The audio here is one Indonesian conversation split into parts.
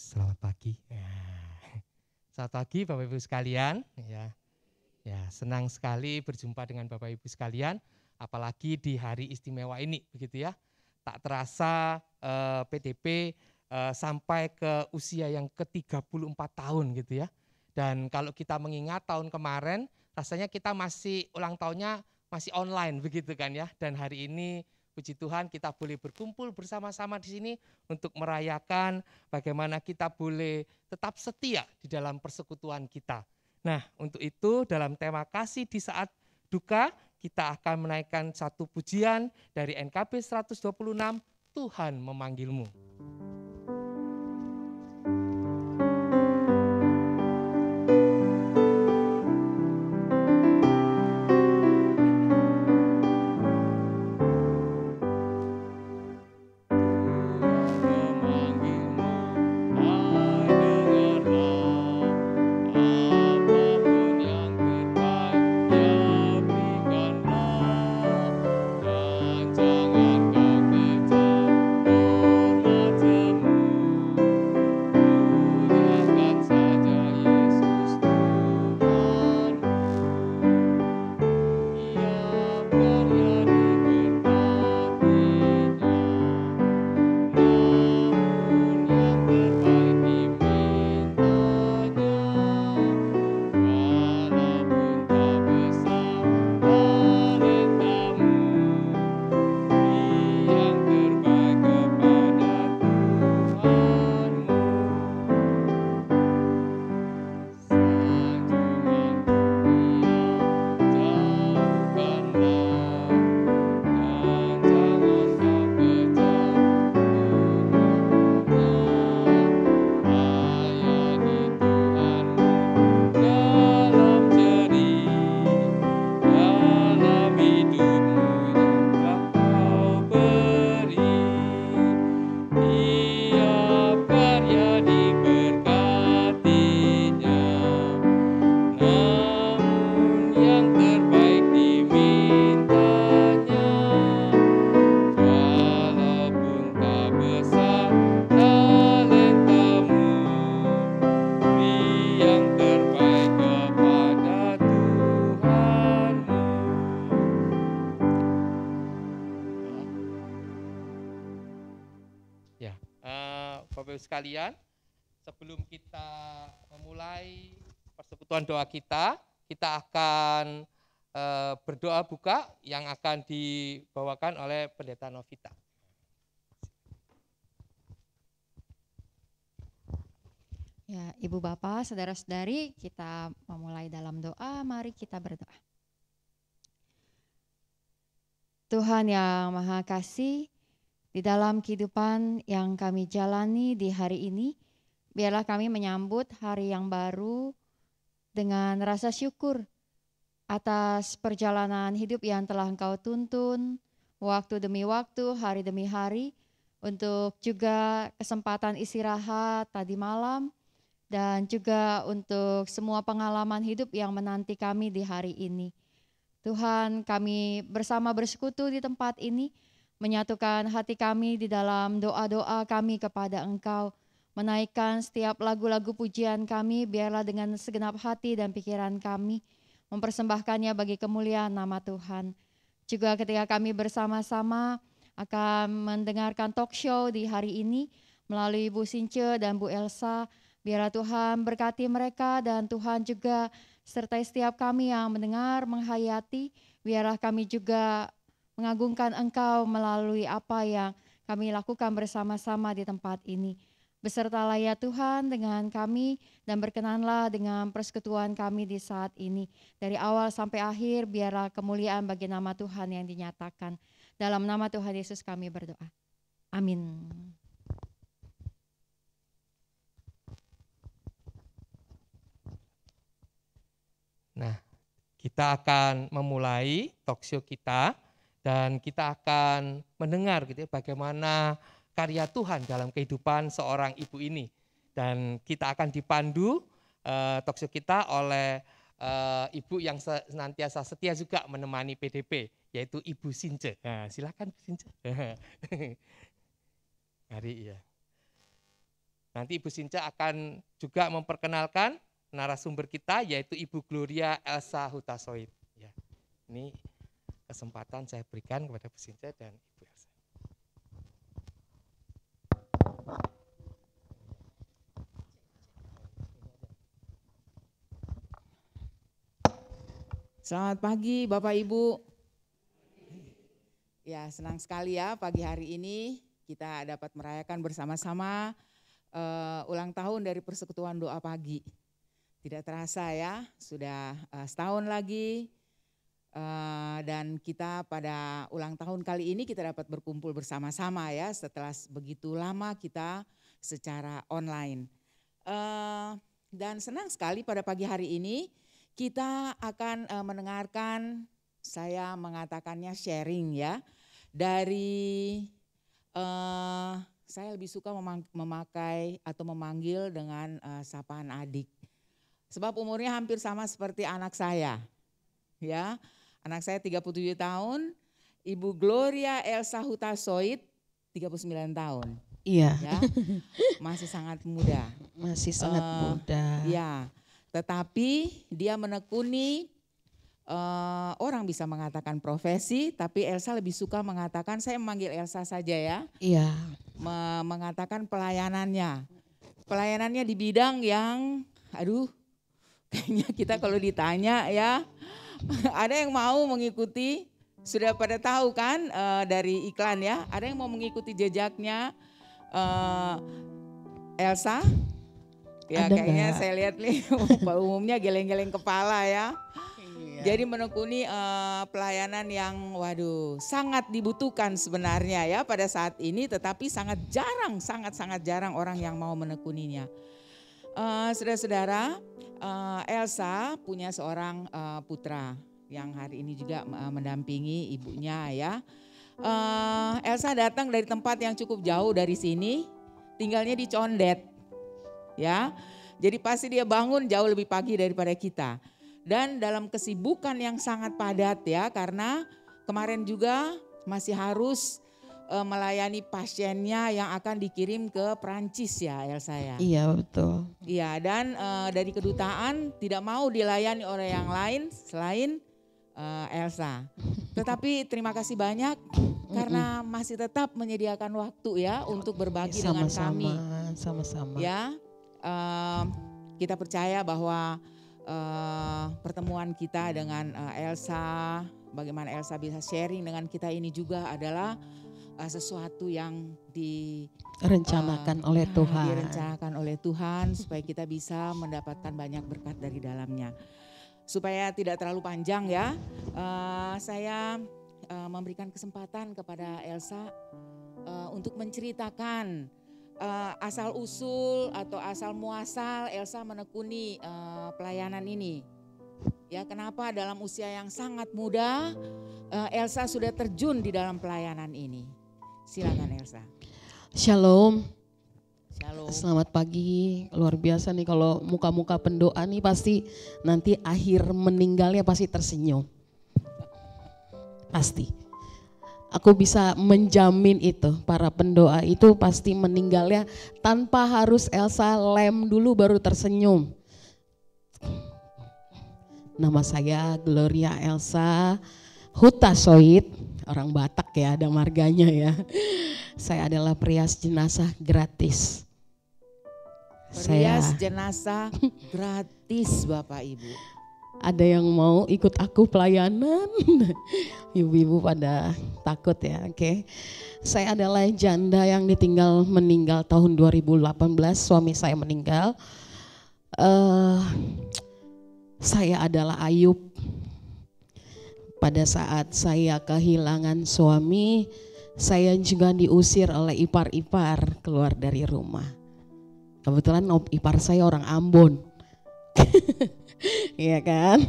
Selamat pagi. Selamat pagi Bapak Ibu sekalian. Ya, senang sekali berjumpa dengan Bapak Ibu sekalian, apalagi di hari istimewa ini, begitu ya. Tak terasa PDP sampai ke usia yang ke-34 tahun gitu ya. Dan kalau kita mengingat tahun kemarin, rasanya kita masih ulang tahunnya masih online begitu kan ya. Dan hari ini puji Tuhan kita boleh berkumpul bersama-sama di sini untuk merayakan bagaimana kita boleh tetap setia di dalam persekutuan kita. Nah, untuk itu dalam tema kasih di saat duka, kita akan menaikkan satu pujian dari NKB 126, Tuhan memanggilmu. Sekalian, sebelum kita memulai persekutuan doa kita akan berdoa buka yang akan dibawakan oleh Pendeta Novita. Ya, Ibu Bapak, saudara-saudari, kita memulai dalam doa, mari kita berdoa. Tuhan yang Maha Kasih, di dalam kehidupan yang kami jalani di hari ini, biarlah kami menyambut hari yang baru dengan rasa syukur atas perjalanan hidup yang telah Engkau tuntun, waktu demi waktu, hari demi hari, untuk juga kesempatan istirahat tadi malam, dan juga untuk semua pengalaman hidup yang menanti kami di hari ini. Tuhan, kami bersama bersekutu di tempat ini, menyatukan hati kami di dalam doa-doa kami kepada Engkau, menaikkan setiap lagu-lagu pujian kami, biarlah dengan segenap hati dan pikiran kami, mempersembahkannya bagi kemuliaan nama Tuhan. Juga ketika kami bersama-sama akan mendengarkan talk show di hari ini, melalui Bu Since dan Bu Elsa, biarlah Tuhan berkati mereka dan Tuhan juga sertai setiap kami yang mendengar, menghayati, biarlah kami juga mengagungkan Engkau melalui apa yang kami lakukan bersama-sama di tempat ini. Besertalah ya Tuhan dengan kami dan berkenanlah dengan persekutuan kami di saat ini. Dari awal sampai akhir biarlah kemuliaan bagi nama Tuhan yang dinyatakan. Dalam nama Tuhan Yesus kami berdoa. Amin. Nah, kita akan memulai talkshow kita dan kita akan mendengar gitu ya, bagaimana karya Tuhan dalam kehidupan seorang ibu ini. Dan kita akan dipandu talkshow kita oleh ibu yang senantiasa setia juga menemani PDP, yaitu Ibu Since. Nah, silakan Bu Since. Mari ya. Nanti Ibu Sinca akan juga memperkenalkan narasumber kita, yaitu Ibu Gloria Elsa Hutasoid. Ya, ini kesempatan saya berikan kepada Bu Sinca dan Ibu Elsa. Selamat pagi Bapak Ibu. Ya, senang sekali ya pagi hari ini kita dapat merayakan bersama-sama ulang tahun dari Persekutuan Doa Pagi. Tidak terasa ya, sudah setahun lagi dan kita pada ulang tahun kali ini kita dapat berkumpul bersama-sama ya setelah begitu lama kita secara online. Dan senang sekali pada pagi hari ini kita akan mendengarkan, saya mengatakannya sharing ya, dari saya lebih suka memakai atau memanggil dengan sapaan adik. Sebab umurnya hampir sama seperti anak saya. Ya, anak saya 37 tahun, Ibu Gloria Elsa Hutasoid 39 tahun. Iya. Ya, masih sangat muda. Masih sangat muda. Ya. Tetapi dia menekuni, orang bisa mengatakan profesi, tapi Elsa lebih suka mengatakan, saya memanggil Elsa saja ya. Iya. Mengatakan pelayanannya. Pelayanannya di bidang yang, kayaknya kita kalau ditanya ya, ada yang mau mengikuti, sudah pada tahu kan dari iklan ya, ada yang mau mengikuti jejaknya Elsa? Ya Ada kayaknya gak? saya lihat nih umumnya geleng-geleng kepala ya. Iya. Jadi menekuni pelayanan yang sangat dibutuhkan sebenarnya ya pada saat ini, tetapi sangat jarang orang yang mau menekuninya. Saudara-saudara, Elsa punya seorang putra yang hari ini juga mendampingi ibunya ya. Elsa datang dari tempat yang cukup jauh dari sini, tinggalnya di Condet. Ya, jadi pasti dia bangun jauh lebih pagi daripada kita. Dan dalam kesibukan yang sangat padat ya, karena kemarin juga masih harus melayani pasiennya yang akan dikirim ke Prancis ya Elsa ya. Iya betul. Iya, dan dari kedutaan tidak mau dilayani oleh yang lain selain Elsa. Tetapi terima kasih banyak karena masih tetap menyediakan waktu ya untuk berbagi dengan kami. Sama-sama. Ya. Kita percaya bahwa pertemuan kita dengan Elsa, bagaimana Elsa bisa sharing dengan kita ini juga adalah sesuatu yang direncanakan oleh Tuhan. Direncanakan oleh Tuhan supaya kita bisa mendapatkan banyak berkat dari dalamnya. Supaya tidak terlalu panjang ya, saya memberikan kesempatan kepada Elsa untuk menceritakan asal usul atau asal muasal Elsa menekuni pelayanan ini. Ya, kenapa dalam usia yang sangat muda Elsa sudah terjun di dalam pelayanan ini. Silakan Elsa. Shalom. Shalom. Selamat pagi. Luar biasa nih kalau muka-muka pendoa nih pasti nanti akhir meninggalnya pasti tersenyum. Pasti. Aku bisa menjamin itu, para pendoa itu pasti meninggalnya tanpa harus Elsa lem dulu baru tersenyum. Nama saya Gloria Elsa Hutasoid, orang Batak ya, ada marganya ya. Saya adalah perias jenazah gratis. Perias jenazah gratis Bapak Ibu. Ada yang mau ikut aku pelayanan? Ibu-ibu pada takut ya, oke. Saya adalah janda yang meninggal tahun 2018, suami saya meninggal. Saya adalah Ayub. Pada saat saya kehilangan suami, saya juga diusir oleh ipar-ipar keluar dari rumah. Kebetulan ipar saya orang Ambon. Iya kan?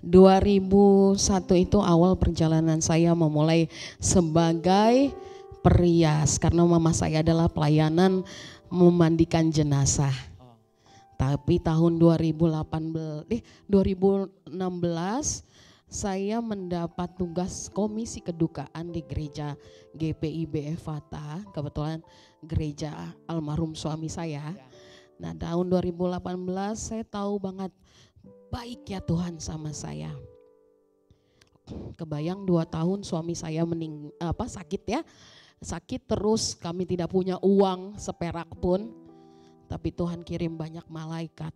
2001 itu awal perjalanan saya memulai sebagai perias karena mama saya adalah pelayanan memandikan jenazah. Tapi tahun 2016 saya mendapat tugas komisi kedukaan di gereja GPIB Fata, kebetulan gereja almarhum suami saya. Ya. Nah, tahun 2018 saya tahu banget baiknya Tuhan sama saya. Kebayang 2 tahun suami saya sakit ya. Sakit terus, kami tidak punya uang seperak pun. Tapi Tuhan kirim banyak malaikat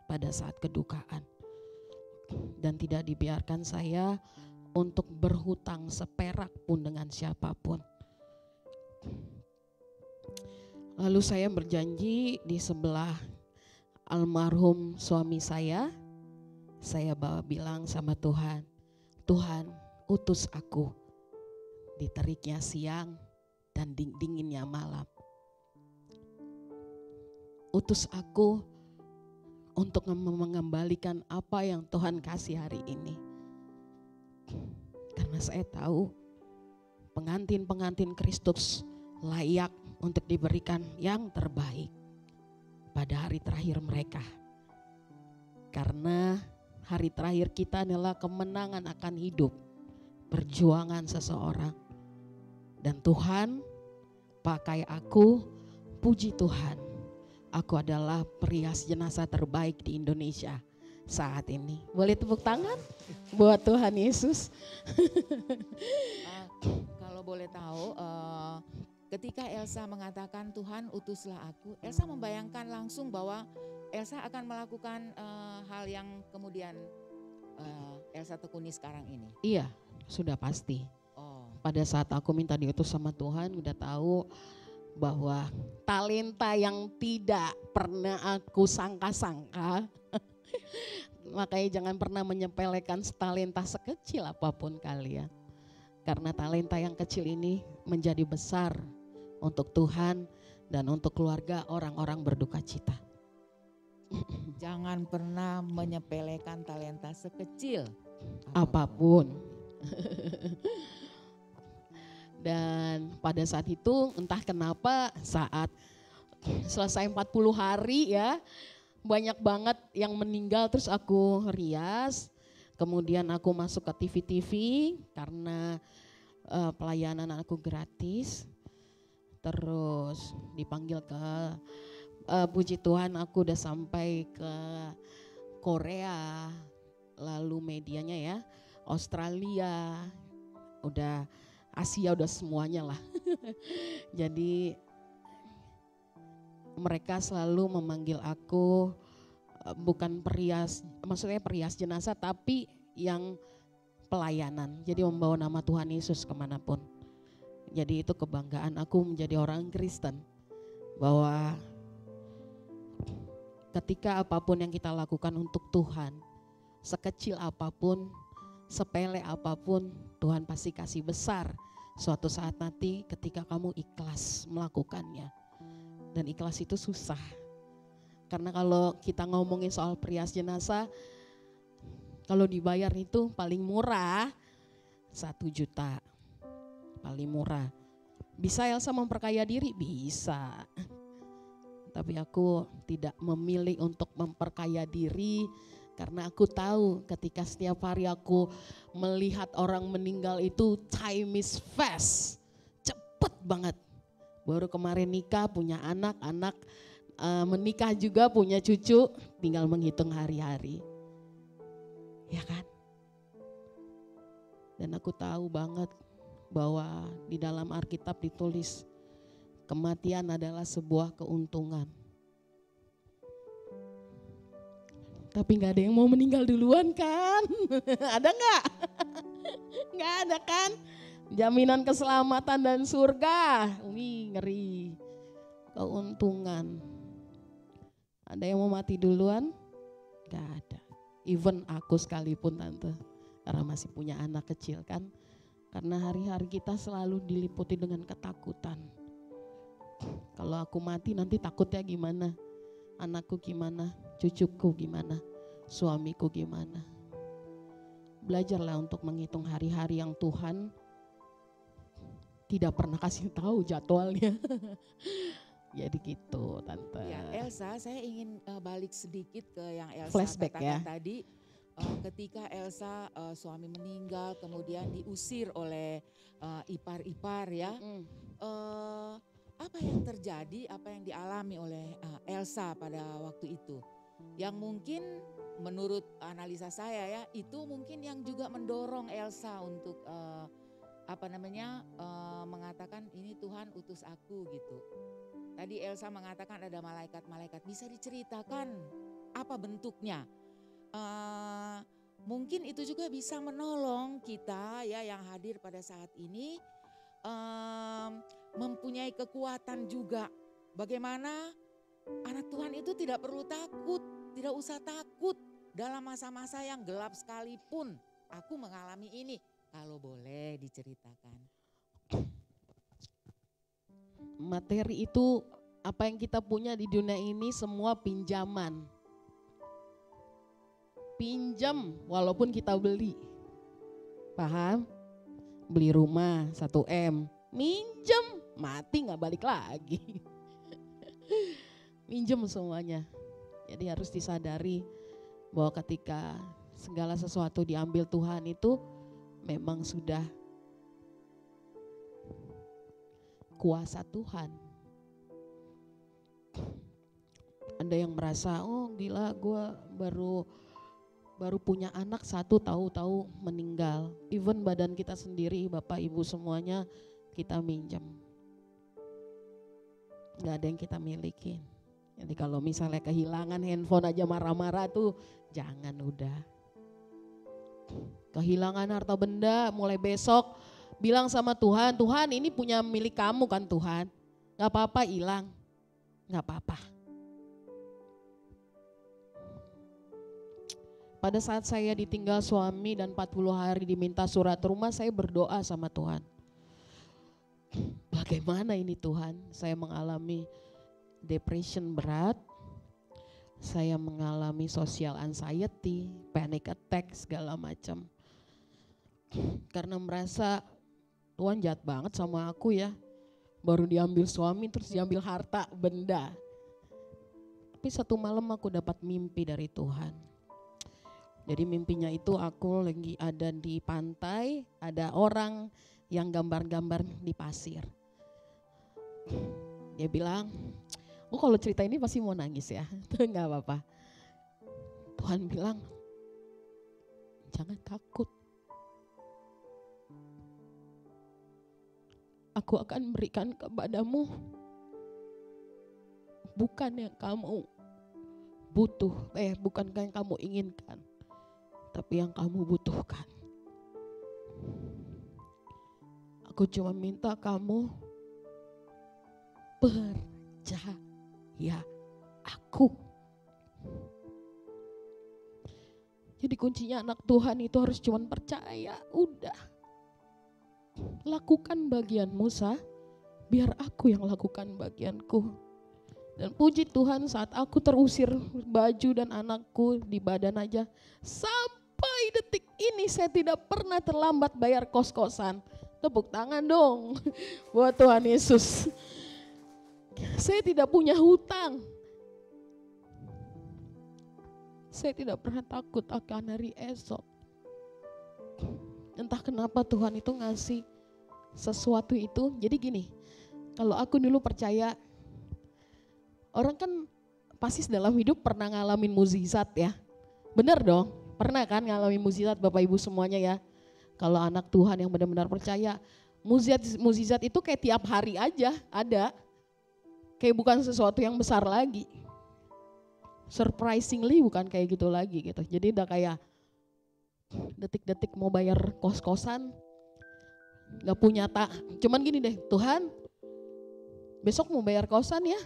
pada saat kedukaan. Dan tidak dibiarkan saya untuk berhutang seperak pun dengan siapapun. Lalu saya berjanji di sebelah almarhum suami saya bilang sama Tuhan, Tuhan utus aku di teriknya siang dan dinginnya malam. Utus aku untuk mengembalikan apa yang Tuhan kasih hari ini. Karena saya tahu pengantin-pengantin Kristus layak untuk diberikan yang terbaik pada hari terakhir mereka. Karena hari terakhir kita adalah kemenangan akan hidup, perjuangan seseorang. Dan Tuhan pakai aku, puji Tuhan. Aku adalah perias jenazah terbaik di Indonesia saat ini. Boleh tepuk tangan buat Tuhan Yesus. Kalau boleh tahu, ketika Elsa mengatakan Tuhan utuslah aku, Elsa membayangkan langsung bahwa Elsa akan melakukan hal yang kemudian Elsa tekuni sekarang ini. Iya, sudah pasti. Oh. Pada saat aku minta diutus sama Tuhan, udah tahu bahwa talenta yang tidak pernah aku sangka-sangka, makanya jangan pernah menyepelekan talenta sekecil apapun kalian. Karena talenta yang kecil ini menjadi besar untuk Tuhan dan untuk keluarga orang-orang berduka cita. Jangan pernah menyepelekan talenta sekecil Apapun. Dan pada saat itu entah kenapa saat selesai 40 hari ya, banyak banget yang meninggal, terus aku rias. Kemudian aku masuk ke TV-TV karena pelayanan aku gratis. Terus dipanggil ke puji Tuhan aku udah sampai ke Korea, lalu medianya ya Australia, udah Asia, udah semuanya lah. Jadi mereka selalu memanggil aku bukan perias, maksudnya perias jenazah, tapi yang pelayanan. Jadi membawa nama Tuhan Yesus kemanapun. Jadi itu kebanggaan aku menjadi orang Kristen, bahwa ketika apapun yang kita lakukan untuk Tuhan, sekecil apapun, sepele apapun, Tuhan pasti kasih besar suatu saat nanti ketika kamu ikhlas melakukannya. Dan ikhlas itu susah. Karena kalau kita ngomongin soal perias jenazah, kalau dibayar itu paling murah 1 juta. Paling murah. Bisa Elsa memperkaya diri? Bisa. Tapi aku tidak memilih untuk memperkaya diri. Karena aku tahu ketika setiap hari aku melihat orang meninggal itu time is fast. Cepet banget. Baru kemarin nikah, punya anak menikah juga, punya cucu, tinggal menghitung hari-hari. Ya kan? Dan aku tahu banget bahwa di dalam Alkitab ditulis kematian adalah sebuah keuntungan. Tapi gak ada yang mau meninggal duluan kan? Ada gak? Gak ada kan? Jaminan keselamatan dan surga. Wih, ngeri. Keuntungan. Ada yang mau mati duluan? Gak ada. Even aku sekalipun tante. Karena masih punya anak kecil kan. Karena hari-hari kita selalu diliputi dengan ketakutan. Kalau aku mati nanti takutnya gimana? Anakku gimana? Cucuku gimana? Suamiku gimana? Belajarlah untuk menghitung hari-hari yang Tuhan tidak pernah kasih tahu jadwalnya. Jadi gitu tante. Ya, Elsa, saya ingin balik sedikit ke yang Elsa Flashback katakan ya. tadi. ketika Elsa suami meninggal kemudian diusir oleh ipar-ipar ya. Apa yang terjadi, apa yang dialami oleh Elsa pada waktu itu. Yang mungkin menurut analisa saya ya, itu mungkin yang juga mendorong Elsa untuk mengatakan ini Tuhan utus aku gitu. Tadi Elsa mengatakan ada malaikat-malaikat, bisa diceritakan apa bentuknya? Mungkin itu juga bisa menolong kita ya yang hadir pada saat ini mempunyai kekuatan juga. Bagaimana anak Tuhan itu tidak perlu takut, tidak usah takut dalam masa-masa yang gelap sekalipun. Aku mengalami ini, kalau boleh diceritakan. Materi itu apa yang kita punya di dunia ini semua pinjaman. Pinjam walaupun kita beli. Paham? Beli rumah 1M, minjem, mati gak balik lagi. Minjem semuanya. Jadi harus disadari bahwa ketika segala sesuatu diambil Tuhan itu memang sudah kuasa Tuhan. Ada yang merasa, oh gila gue baru punya anak satu tahu-tahu meninggal. Even badan kita sendiri, Bapak Ibu semuanya kita minjem. Gak ada yang kita milikin. Jadi kalau misalnya kehilangan handphone aja marah-marah tuh jangan udah. Kehilangan harta benda mulai besok bilang sama Tuhan, Tuhan ini punya milik kamu kan Tuhan. Gak apa-apa hilang, gak apa-apa. Pada saat saya ditinggal suami dan 40 hari diminta surat rumah, saya berdoa sama Tuhan. Bagaimana ini Tuhan? Saya mengalami depression berat, saya mengalami social anxiety, panic attack segala macam. Karena merasa Tuhan jahat banget sama aku ya. Baru diambil suami terus diambil harta benda. Tapi satu malam aku dapat mimpi dari Tuhan. Jadi mimpinya itu aku lagi ada di pantai, ada orang yang gambar-gambar di pasir. Dia bilang, oh kalau cerita ini pasti mau nangis ya, enggak apa-apa. Tuhan bilang, jangan takut. Aku akan berikan kepadamu bukan yang kamu butuh, bukan yang kamu inginkan, tapi yang kamu butuhkan. Aku cuma minta kamu percaya aku. Jadi kuncinya anak Tuhan itu harus cuma percaya, udah. Lakukan bagianmu Sa, biar aku yang lakukan bagianku. Dan puji Tuhan saat aku terusir baju dan anakku di badan aja, sampai detik ini saya tidak pernah terlambat bayar kos-kosan. Tepuk tangan dong buat Tuhan Yesus. Saya tidak punya hutang. Saya tidak pernah takut akan hari esok. Entah kenapa Tuhan itu ngasih sesuatu itu. Jadi gini, kalau aku dulu percaya, orang kan pasti dalam hidup pernah ngalamin mukjizat ya. Bener dong, pernah kan ngalamin mukjizat Bapak Ibu semuanya ya. Kalau anak Tuhan yang benar-benar percaya, mukjizat itu kayak tiap hari aja ada. Kayak bukan sesuatu yang besar lagi. Surprisingly bukan kayak gitu lagi gitu. Jadi udah kayak detik-detik mau bayar kos-kosan, gak punya cuman gini deh, Tuhan besok mau bayar kosan ya.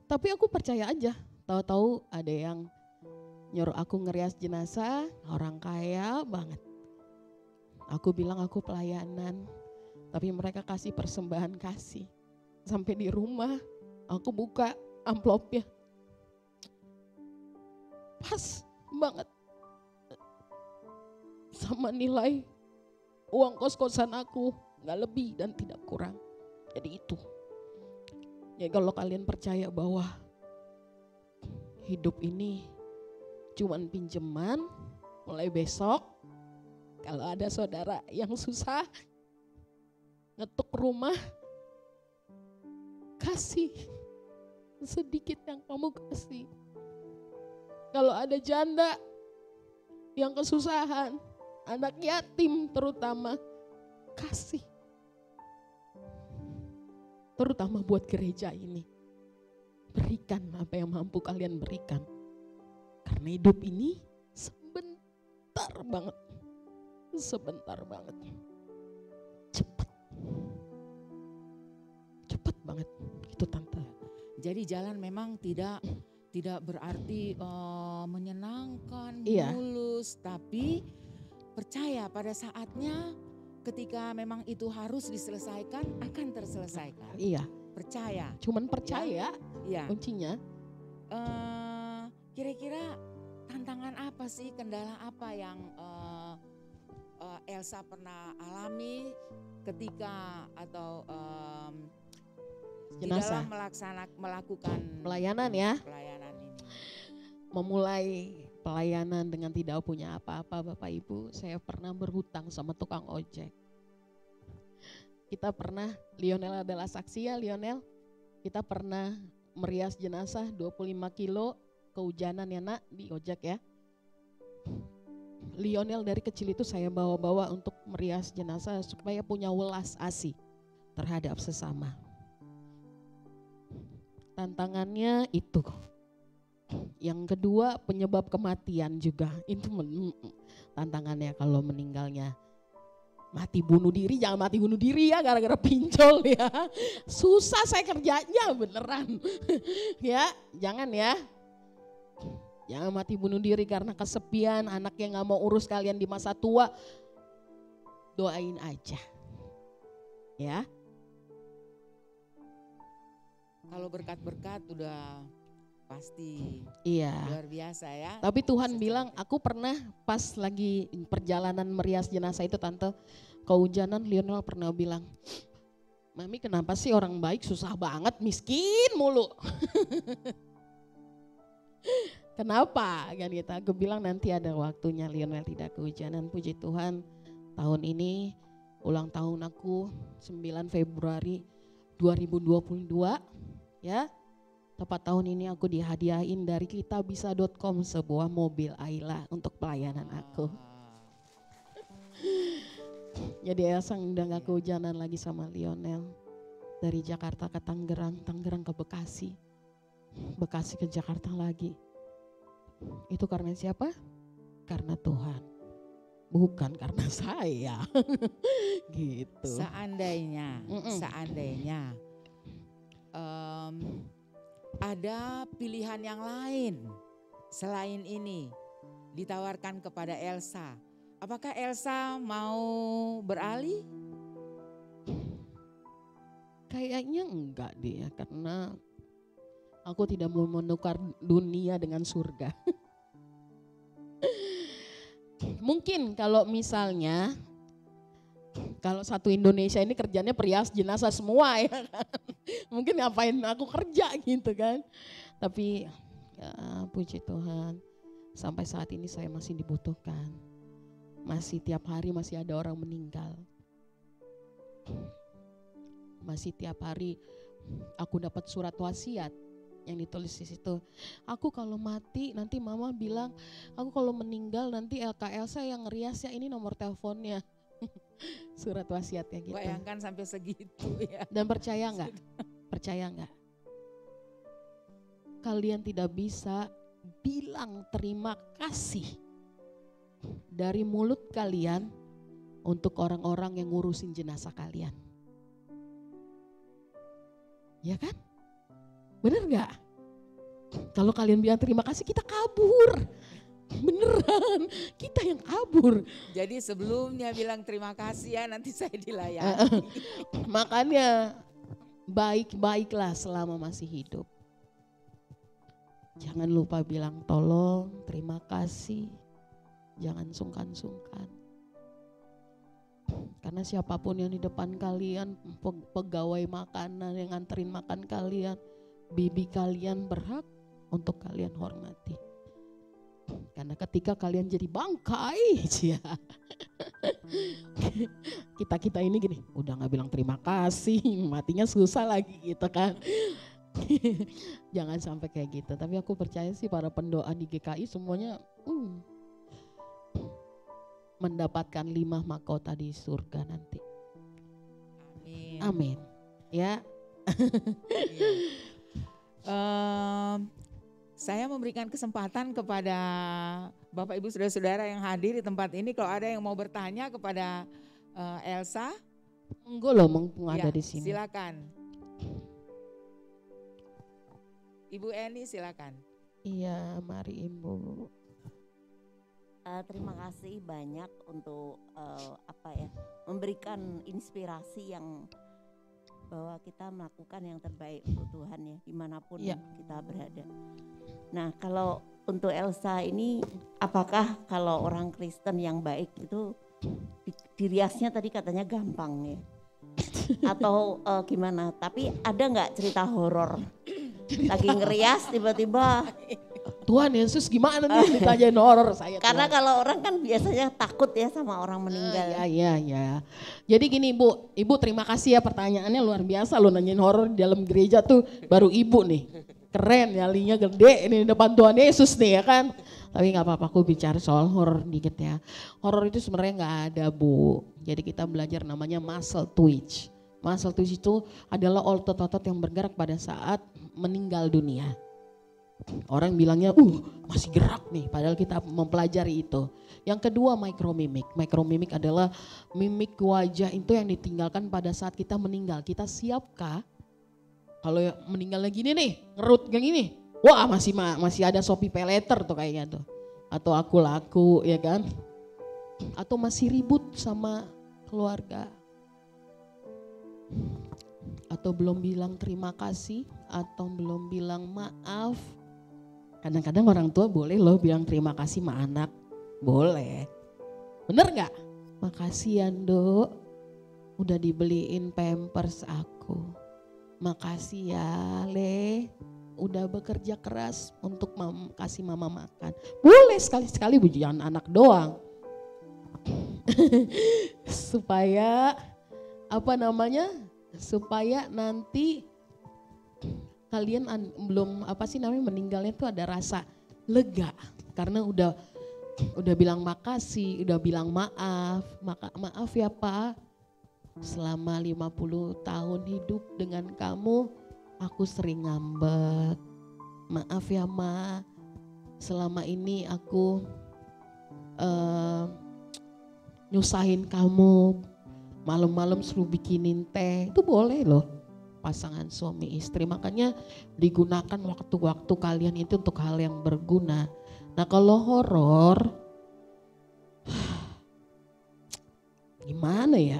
Tapi aku percaya aja, tahu-tahu ada yang nyuruh aku ngerias jenazah, orang kaya banget. Aku bilang aku pelayanan, tapi mereka kasih persembahan kasih. Sampai di rumah aku buka amplopnya, pas banget sama nilai uang kos-kosan aku, gak lebih dan tidak kurang. Jadi itu. Jadi kalau kalian percaya bahwa hidup ini cuman pinjaman. Mulai besok kalau ada saudara yang susah ngetuk rumah, kasih sedikit yang kamu kasih. Kalau ada janda yang kesusahan, anak yatim terutama, kasih. Terutama buat gereja ini. Berikan apa yang mampu kalian berikan. Karena hidup ini sebentar banget. Sebentar banget. Cepat. Cepat banget. Itu Tante. Jadi jalan memang tidak berarti menyenangkan, Iya. mulus, tapi percaya pada saatnya ketika memang itu harus diselesaikan akan terselesaikan. Iya. Percaya. Cuman percaya Ya. kuncinya. Kira-kira tantangan apa sih, kendala apa yang Elsa pernah alami ketika atau di Jenazah. dalam melakukan Pelayanan ya. pelayanan ini? Memulai pelayanan dengan tidak punya apa-apa Bapak Ibu, saya pernah berhutang sama tukang ojek. Kita pernah, Lionel adalah saksi ya Lionel, kita pernah merias jenazah 25 kilo, kehujanan ya nak di ojek ya. Lionel dari kecil itu saya bawa-bawa untuk merias jenazah supaya punya welas asih terhadap sesama. Tantangannya itu. Yang kedua penyebab kematian juga. Itu tantangannya kalau meninggalnya. Mati bunuh diri, jangan mati bunuh diri ya gara-gara pinjol ya. Susah saya kerjanya beneran. Ya, jangan ya. Jangan mati bunuh diri karena kesepian, anaknya gak mau urus kalian di masa tua. Doain aja. Ya. Kalau berkat-berkat udah pasti Iya. luar biasa ya. Tapi Tuhan bilang, aku pernah pas lagi perjalanan merias jenazah itu Tante, kehujanan, Lionel pernah bilang, Mami kenapa sih orang baik susah banget, miskin mulu. Kenapa? Kan kita, aku bilang nanti ada waktunya Lionel tidak kehujanan. Puji Tuhan, tahun ini ulang tahun aku 9 Februari 2022 ya. Tepat tahun ini aku dihadiahin dari kitabisa.com sebuah mobil Ayla untuk pelayanan aku. Jadi Elsa udah gak kehujanan lagi sama Lionel. Dari Jakarta ke Tangerang, Tangerang ke Bekasi, Bekasi ke Jakarta lagi. Itu karena siapa? Karena Tuhan, bukan karena saya. Gitu. Seandainya ada pilihan yang lain selain ini ditawarkan kepada Elsa, apakah Elsa mau beralih? Kayaknya enggak deh ya, karena aku tidak mau menukar dunia dengan surga. Mungkin kalau misalnya, kalau satu Indonesia ini kerjanya perias jenazah semua ya kan. Mungkin ngapain aku kerja gitu kan. Tapi ya puji Tuhan, sampai saat ini saya masih dibutuhkan. Masih tiap hari masih ada orang meninggal. Masih tiap hari aku dapat surat wasiat yang ditulis di situ. Aku kalau mati nanti mama bilang, aku kalau meninggal nanti Elsa yang ngerias ya, ini nomor teleponnya. Surat wasiatnya gitu. Bayangkan sampai segitu ya. Dan percaya nggak? Percaya nggak? Kalian tidak bisa bilang terima kasih dari mulut kalian untuk orang-orang yang ngurusin jenazah kalian. Ya kan? Bener nggak? Kalau kalian bilang terima kasih, kita kabur. Beneran, kita yang kabur. Jadi sebelumnya bilang terima kasih ya, nanti saya dilayani. Makanya baik-baiklah selama masih hidup. Jangan lupa bilang tolong, terima kasih. Jangan sungkan-sungkan. Karena siapapun yang di depan kalian, pegawai makanan yang nganterin makan kalian, bibi kalian berhak untuk kalian hormati. Karena ketika kalian jadi bangkai, cia. Kita ini gini, udah gak bilang terima kasih, matinya susah lagi gitu kan. Jangan sampai kayak gitu. Tapi aku percaya sih para pendoa di GKI semuanya mendapatkan 5 mahkota di surga nanti. Amin. Amin. Ya. Saya memberikan kesempatan kepada Bapak Ibu Saudara-saudara yang hadir di tempat ini, kalau ada yang mau bertanya kepada Elsa, Monggo loh mumpung ada ya, di sini. silakan. Ibu Eni silakan. Iya, mari Ibu. Terima kasih banyak untuk memberikan inspirasi yang bahwa kita melakukan yang terbaik untuk Tuhan ya, dimanapun kita berada. Nah, kalau untuk Elsa ini, apakah kalau orang Kristen yang baik itu diriasnya tadi katanya gampang ya? Atau gimana? Tapi ada nggak cerita horor? Lagi ngerias tiba-tiba. Tuhan Yesus gimana nih ditanyain horor saya. Karena Tuhan. kalau orang kan biasanya takut ya sama orang meninggal. Iya. Jadi gini Ibu terima kasih ya, pertanyaannya luar biasa loh, nanyain horor di dalam gereja tuh baru Ibu nih. Keren ya, linya gede ini depan Tuhan Yesus nih ya kan. Tapi gak apa-apa, aku bicara soal horor dikit ya. Horor itu sebenarnya gak ada Bu. Jadi kita belajar namanya muscle twitch. Muscle twitch itu adalah otot-otot yang bergerak pada saat meninggal dunia. Orang bilangnya masih gerak nih, padahal kita mempelajari itu. Yang kedua micromimic. Micromimic adalah mimik wajah itu yang ditinggalkan pada saat kita meninggal. Kita siapkah kalau meninggalnya gini nih, ngerut kayak gini, wah masih ada Shopee Paylater tuh kayaknya tuh. Atau aku laku ya kan. Atau masih ribut sama keluarga. Atau belum bilang terima kasih, atau belum bilang maaf. Kadang-kadang orang tua boleh loh bilang terima kasih sama anak, boleh. Bener gak? Makasih ya Nduk, udah dibeliin pampers aku. Makasih ya Le, udah bekerja keras untuk kasih mama makan. Boleh sekali-sekali pujian anak doang. Supaya supaya nanti kalian belum meninggalnya tuh ada rasa lega karena udah bilang makasih, udah bilang maaf ya Pak, selama 50 tahun hidup dengan kamu aku sering ngambek, maaf ya Ma, selama ini aku nyusahin kamu, malam-malam suruh bikinin teh, itu boleh loh. Pasangan suami istri, makanya digunakan waktu-waktu kalian itu untuk hal yang berguna. Nah kalau horor gimana ya,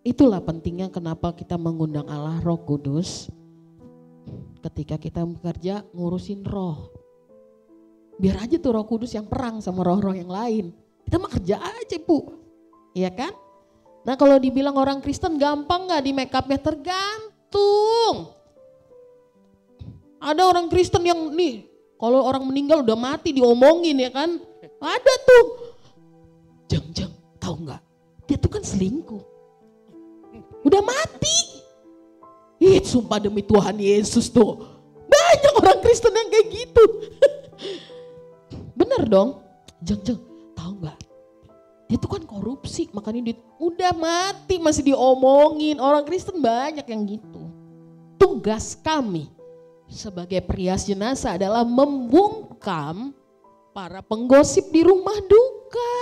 itulah pentingnya kenapa kita mengundang Allah Roh Kudus ketika kita bekerja ngurusin roh. Biar aja tuh Roh Kudus yang perang sama roh-roh yang lain, kita mah kerja aja Bu, iya kan? Nah kalau dibilang orang Kristen gampang gak di make upnya? Tergantung. Ada orang Kristen yang nih kalau orang meninggal udah mati diomongin ya kan. Ada tuh. Jang tahu gak? Dia tuh kan selingkuh. Udah mati. Sumpah demi Tuhan Yesus tuh. Banyak orang Kristen yang kayak gitu. Bener dong. Jang tahu gak? Dia tuh kan korupsi, makanya dia udah mati masih diomongin. Orang Kristen banyak yang gitu. Tugas kami sebagai perias jenazah adalah membungkam para penggosip di rumah duka.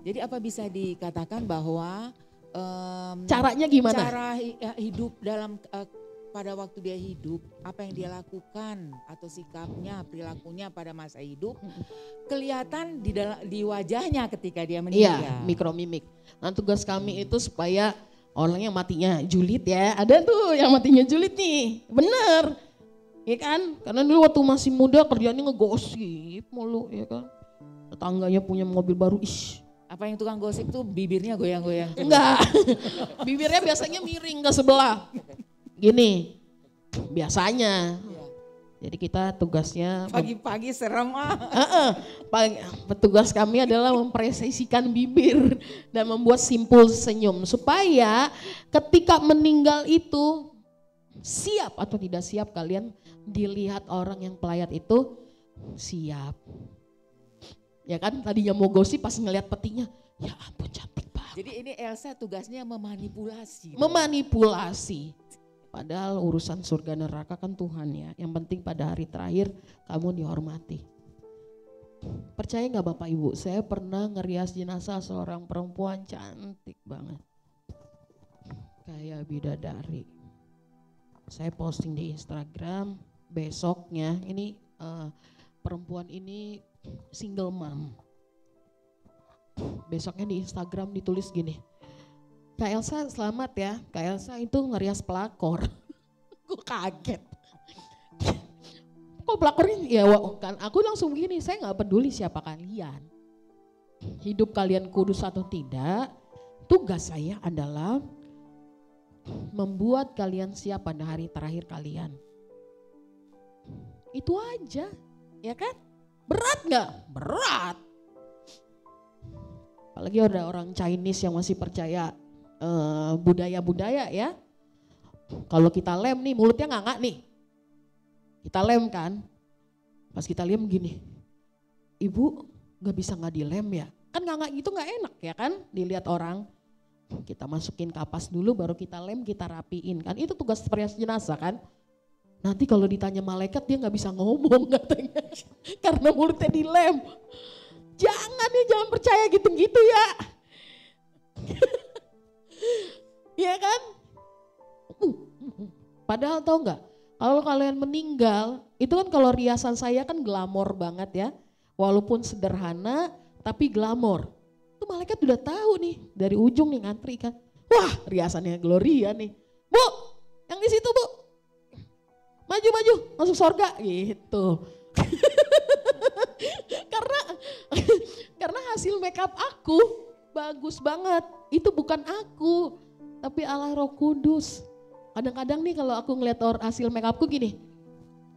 Jadi apa bisa dikatakan bahwa caranya gimana? Cara hidup dalam pada waktu dia hidup, apa yang dia lakukan atau sikapnya, perilakunya pada masa hidup kelihatan di wajahnya ketika dia meninggal. Iya, mikromimik. Nah tugas kami itu supaya orang yang matinya julid ya, ada tuh yang matinya julid nih, bener. Ya kan, karena dulu waktu masih muda kerjanya ngegosip mulu ya kan. Tetangganya punya mobil baru, Apa yang tukang gosip tuh bibirnya goyang-goyang? Enggak, bibirnya biasanya miring ke sebelah. Gini, biasanya. Jadi kita tugasnya Pagi-pagi serem petugas kami adalah mempresisikan bibir dan membuat simpul senyum supaya ketika meninggal itu siap atau tidak siap kalian dilihat orang yang pelayat itu siap. Ya kan tadinya mau gosip pas ngelihat petinya, ya ampun cantik banget. Jadi ini Elsa tugasnya memanipulasi. Memanipulasi. Padahal urusan surga neraka kan Tuhan ya. Yang penting pada hari terakhir kamu dihormati. Percaya gak Bapak Ibu, saya pernah ngerias jenazah seorang perempuan cantik banget. Kayak bidadari. Saya posting di Instagram, besoknya ini perempuan ini single mom. Besoknya di Instagram ditulis gini, Kak Elsa selamat ya, Kak Elsa itu ngerias pelakor. Gue kaget. Kok pelakornya? Ya kan aku langsung gini, saya gak peduli siapa kalian. Hidup kalian kudus atau tidak, tugas saya adalah membuat kalian siap pada hari terakhir kalian. Itu aja, ya kan? Berat gak? Berat. Apalagi ada orang Chinese yang masih percaya budaya-budaya ya. Kalau kita lem nih mulutnya nganga nih. Kita lem kan. Pas kita lem gini. Ibu gak bisa gak dilem ya. Kan nganga gitu gak enak ya kan dilihat orang. Kita masukin kapas dulu baru kita lem kita rapiin kan. Itu tugas perias jenazah kan. Nanti kalau ditanya malaikat dia gak bisa ngomong katanya. Karena mulutnya dilem. Jangan percaya gitu-gitu ya. Iya kan? Padahal tau gak, kalau kalian meninggal, itu kan kalau riasan saya kan glamor banget ya. Walaupun sederhana, tapi glamor. Itu malaikat udah tahu nih, dari ujung nih ngantri kan. Wah riasannya Gloria nih. Bu, yang di situ bu. Maju, masuk surga gitu. Karena hasil makeup aku bagus banget. Itu bukan aku. Tapi Allah Roh Kudus. Kadang-kadang nih kalau aku ngeliat hasil makeupku gini,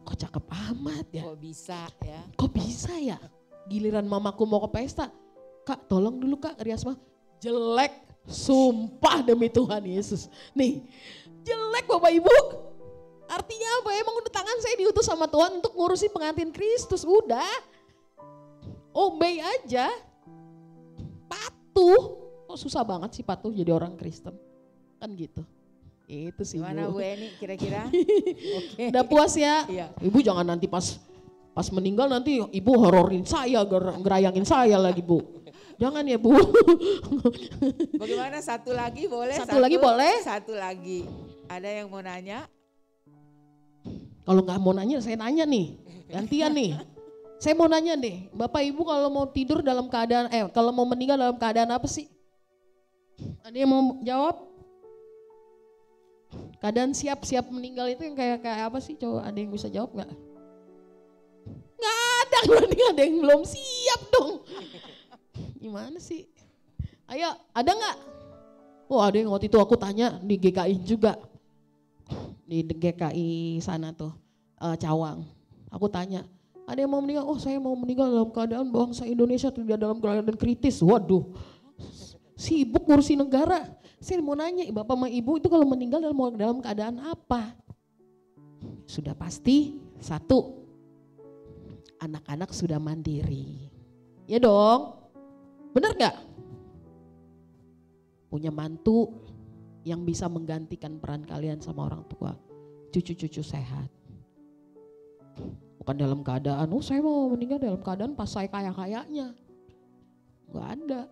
kok cakep amat ya. Kok bisa ya. Kok bisa ya. Giliran mamaku mau ke pesta, Kak tolong dulu Kak rias mah. Jelek, sumpah demi Tuhan Yesus. Nih, jelek Bapak Ibu. Artinya apa? Emang udah tangan saya diutus sama Tuhan untuk ngurusin pengantin Kristus. Udah, obey aja. Patuh. Kok susah banget sih patuh jadi orang Kristen. Kan gitu. Itu sih Gimana Bu. Bu Eni kira-kira? Oke. Udah puas ya? Iya. Ibu jangan nanti pas meninggal nanti ibu hororin saya, gerayangin saya lagi Bu. Jangan ya Bu. Bagaimana satu lagi boleh? Satu lagi boleh. Satu lagi. Ada yang mau nanya? Kalau nggak mau nanya saya nanya nih. Gantian nih. Saya mau nanya nih. Bapak Ibu kalau mau tidur dalam keadaan, kalau mau meninggal dalam keadaan apa sih? Ada yang mau jawab? Keadaan siap-siap meninggal itu yang kayak apa sih? Coba ada yang bisa jawab nggak? Nggak ada, berarti ada yang belum siap dong. Gimana sih? Ayo, ada nggak? Oh ada yang waktu itu aku tanya di GKI juga. Di GKI sana tuh, Cawang. Aku tanya, ada yang mau meninggal? Oh saya mau meninggal dalam keadaan bangsa Indonesia tidak dalam keadaan kritis. Waduh, sibuk ngurusin negara. Saya mau nanya, Bapak sama Ibu itu kalau meninggal dalam keadaan apa? Sudah pasti, satu, anak-anak sudah mandiri. Ya dong, bener gak? Punya mantu yang bisa menggantikan peran kalian sama orang tua. Cucu-cucu sehat. Bukan dalam keadaan, oh saya mau meninggal dalam keadaan pas saya kaya-kayanya. Gak ada.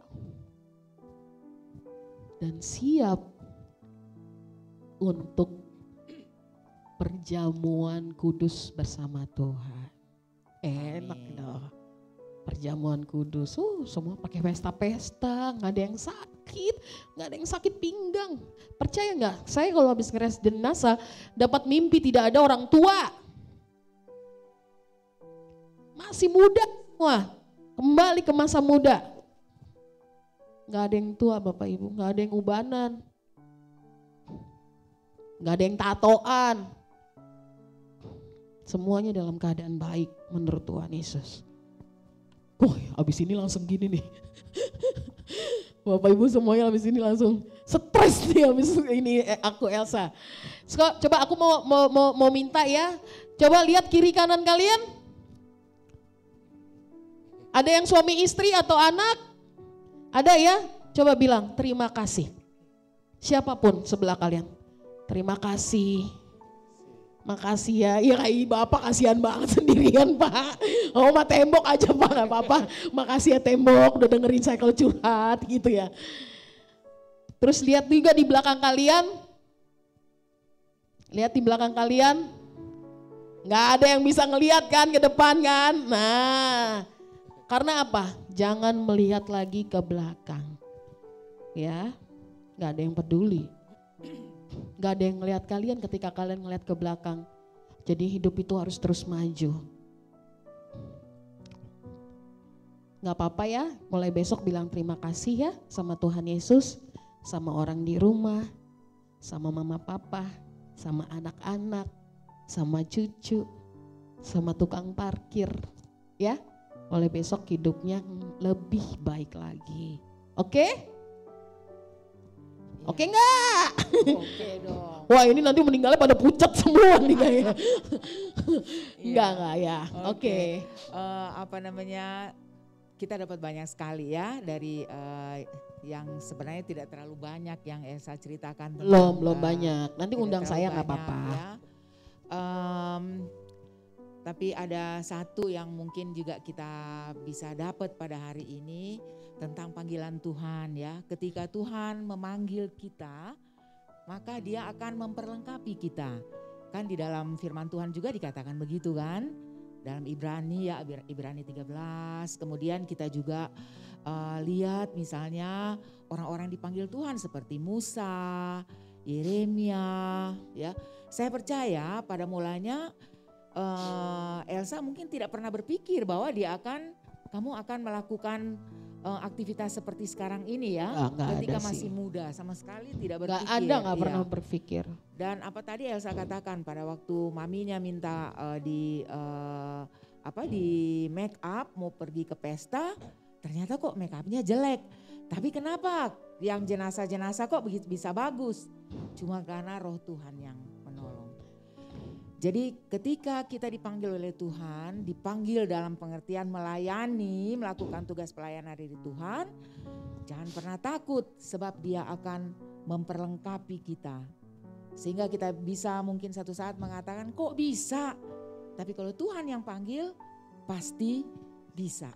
Dan siap untuk perjamuan kudus bersama Tuhan. Enak dong. Perjamuan kudus, semua pakai pesta-pesta, gak ada yang sakit, gak ada yang sakit pinggang. Percaya gak? Saya kalau habis ngeres jenazah dapat mimpi tidak ada orang tua. Masih muda semua, kembali ke masa muda. Gak ada yang tua Bapak Ibu, gak ada yang ubanan. Gak ada yang tatoan. Semuanya dalam keadaan baik menurut Tuhan Yesus. Wah, abis ini langsung gini nih. Bapak Ibu semuanya abis ini langsung stres nih abis ini aku Elsa. Coba aku mau minta ya. Coba lihat kiri kanan kalian. Ada yang suami istri atau anak? Ada ya? Coba bilang terima kasih. Siapapun sebelah kalian. Terima kasih. Makasih ya. Ya kayak Bapak kasihan banget sendirian Pak. Oh mah tembok aja Pak, gak apa-apa. Makasih ya tembok udah dengerin saya kalau curhat gitu ya. Terus lihat juga di belakang kalian. Lihat di belakang kalian. Gak ada yang bisa ngelihat kan ke depan kan. Nah karena apa? Jangan melihat lagi ke belakang. Ya, gak ada yang peduli. Gak ada yang ngelihat kalian ketika kalian ngelihat ke belakang. Jadi hidup itu harus terus maju. Gak apa-apa ya, mulai besok bilang terima kasih ya sama Tuhan Yesus, sama orang di rumah, sama mama papa, sama anak-anak, sama cucu, sama tukang parkir. Ya, mulai besok hidupnya lebih baik lagi. Oke? Oke enggak? Oke dong. Wah ini nanti meninggalnya pada pucat semua nih kayaknya. Enggak ya. Oke. Apa namanya, kita dapat banyak sekali ya dari yang sebenarnya tidak terlalu banyak yang Elsa ceritakan. Belum banyak. Nanti undang saya nggak apa-apa. Ya. Tapi ada satu yang mungkin juga kita bisa dapat pada hari ini tentang panggilan Tuhan ya. Ketika Tuhan memanggil kita, maka Dia akan memperlengkapi kita. Kan di dalam firman Tuhan juga dikatakan begitu kan? Dalam Ibrani ya, Ibrani 13. Kemudian kita juga lihat misalnya orang-orang dipanggil Tuhan seperti Musa, Yeremia ya. Saya percaya pada mulanya Elsa mungkin tidak pernah berpikir bahwa kamu akan melakukan aktivitas seperti sekarang ini ya, ketika masih muda, sama sekali tidak berpikir. Nggak pernah berpikir. Dan apa tadi Elsa katakan pada waktu maminya minta di make up mau pergi ke pesta, ternyata kok make upnya jelek. Tapi kenapa yang jenazah-jenazah kok begitu bisa bagus? Cuma karena roh Tuhan yang menolong. Jadi ketika kita dipanggil oleh Tuhan, dipanggil dalam pengertian melayani, melakukan tugas pelayanan dari Tuhan, jangan pernah takut sebab Dia akan memperlengkapi kita. Sehingga kita bisa mungkin satu saat mengatakan kok bisa, tapi kalau Tuhan yang panggil pasti bisa.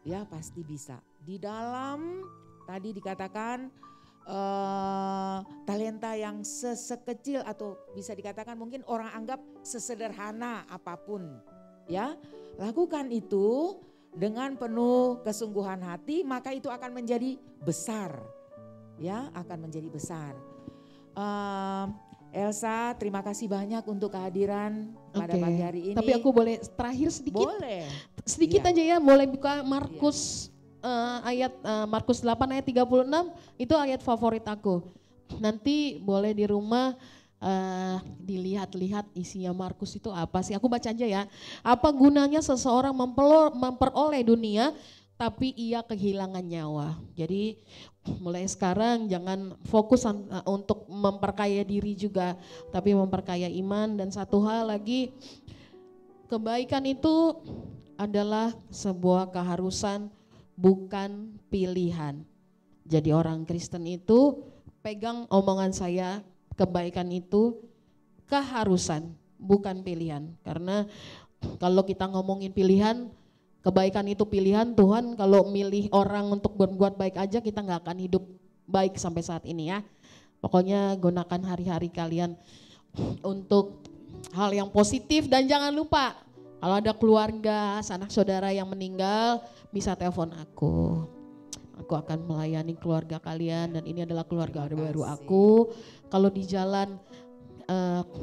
Ya pasti bisa. Di dalam tadi dikatakan talenta yang sekecil atau bisa dikatakan mungkin orang anggap sesederhana apapun ya, lakukan itu dengan penuh kesungguhan hati, maka itu akan menjadi besar ya, akan menjadi besar. Elsa, terima kasih banyak untuk kehadiran pada pagi hari ini. Tapi aku boleh terakhir sedikit? Boleh. Sedikit aja ya, boleh buka Markus ayat Markus 8 ayat 36, itu ayat favorit aku. Nanti boleh di rumah dilihat-lihat isinya Markus itu apa sih. Aku baca aja ya. Apa gunanya seseorang memperoleh dunia tapi ia kehilangan nyawa. Jadi mulai sekarang jangan fokus untuk memperkaya diri juga, tapi memperkaya iman. Dan satu hal lagi, kebaikan itu adalah sebuah keharusan, bukan pilihan. Jadi orang Kristen itu pegang omongan saya, kebaikan itu keharusan, bukan pilihan. Karena kalau kita ngomongin pilihan, kebaikan itu pilihan. Tuhan kalau milih orang untuk berbuat baik aja, kita gak akan hidup baik sampai saat ini ya. Pokoknya gunakan hari-hari kalian untuk hal yang positif. Dan jangan lupa kalau ada keluarga, sanak saudara yang meninggal, bisa telepon aku. Aku akan melayani keluarga kalian dan ini adalah keluarga baru aku. Kalau di jalan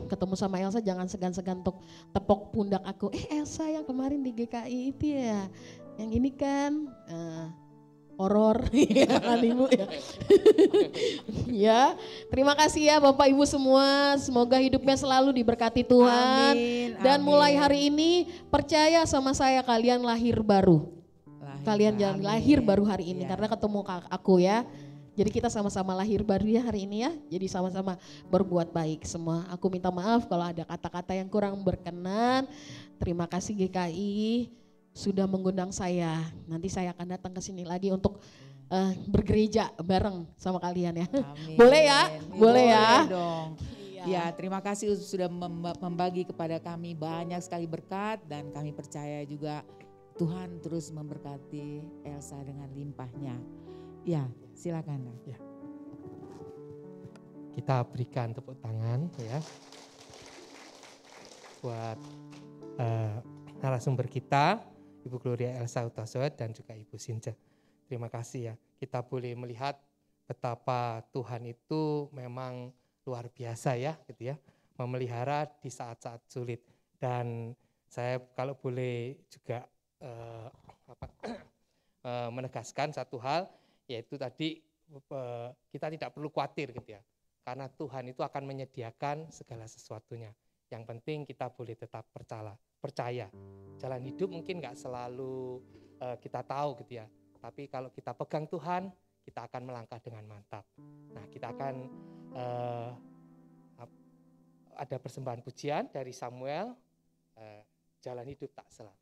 ketemu sama Elsa, jangan segan-segan untuk tepok pundak aku. Elsa yang kemarin di GKI itu ya, yang ini kan. horor ya kan Ibu ya. Ya, terima kasih ya Bapak Ibu semua, semoga hidupnya selalu diberkati Tuhan. Amin, Dan mulai amin. hari ini percaya sama saya, kalian lahir baru. Kalian jangan lahir baru hari ini karena ketemu aku ya. Jadi kita sama-sama lahir baru ya hari ini ya. Jadi sama-sama berbuat baik semua. Aku minta maaf kalau ada kata-kata yang kurang berkenan. Terima kasih GKI sudah mengundang saya. Nanti saya akan datang ke sini lagi untuk bergereja bareng sama kalian ya. Amin. Boleh ya? Boleh ya? Dong. Ya, terima kasih sudah membagi kepada kami banyak sekali berkat dan kami percaya juga Tuhan terus memberkati Elsa dengan limpahnya. Ya, silakan. Ya. Kita berikan tepuk tangan ya buat narasumber kita, Ibu Gloria Elsa Utasoet dan juga Ibu Sinja. Terima kasih ya. Kita boleh melihat betapa Tuhan itu memang luar biasa ya, gitu ya, memelihara di saat-saat sulit. Dan saya kalau boleh juga menegaskan satu hal, yaitu tadi kita tidak perlu khawatir gitu ya, karena Tuhan itu akan menyediakan segala sesuatunya. Yang penting kita boleh tetap percaya. Jalan hidup mungkin nggak selalu kita tahu gitu ya, tapi kalau kita pegang Tuhan, kita akan melangkah dengan mantap. Nah, kita akan ada persembahan pujian dari Samuel, Jalan Hidup Tak Selalu.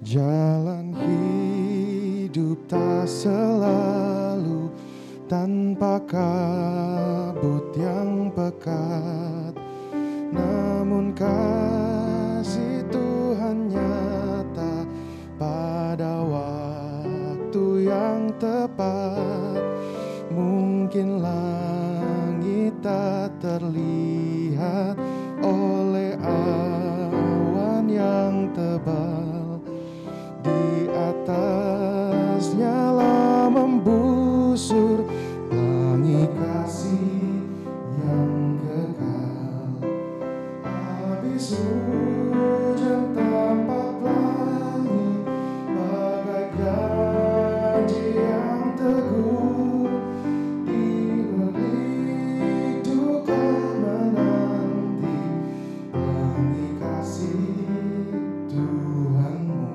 Jalan hidup tak selalu tanpa kabut yang pekat, namun kasih Tuhan nyata pada waktu yang tepat. Mungkin langit tak terlihat oleh awan yang tebal, di atasnya lah membusur pelangi kasih yang kekal. Habis hujan tampak pelangi, bagai janji yang teguh, di balik duka menanti pelangi kasih Tuhanmu.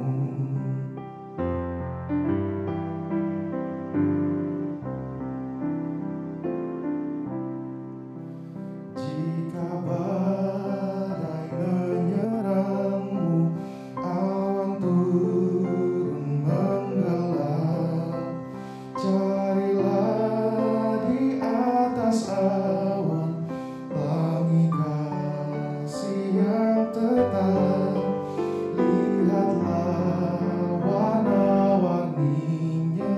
Jika badai menyerangmu, awan turun menggelap, carilah di atas awan pelangi kasih yang tetap. Lihatlah warna-warninya,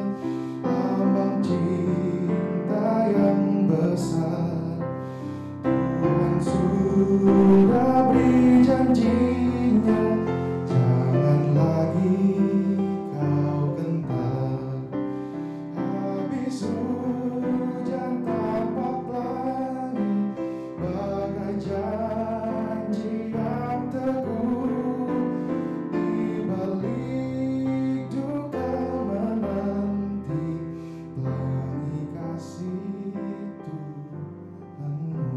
lambang cinta yang besar. Tuhan sudah beri janjinya, jangan lagi kau gentar. Habis hujan tampak pelangi, bagai janji yang teguh, di balik duka menanti pelangi kasih Tuhanmu.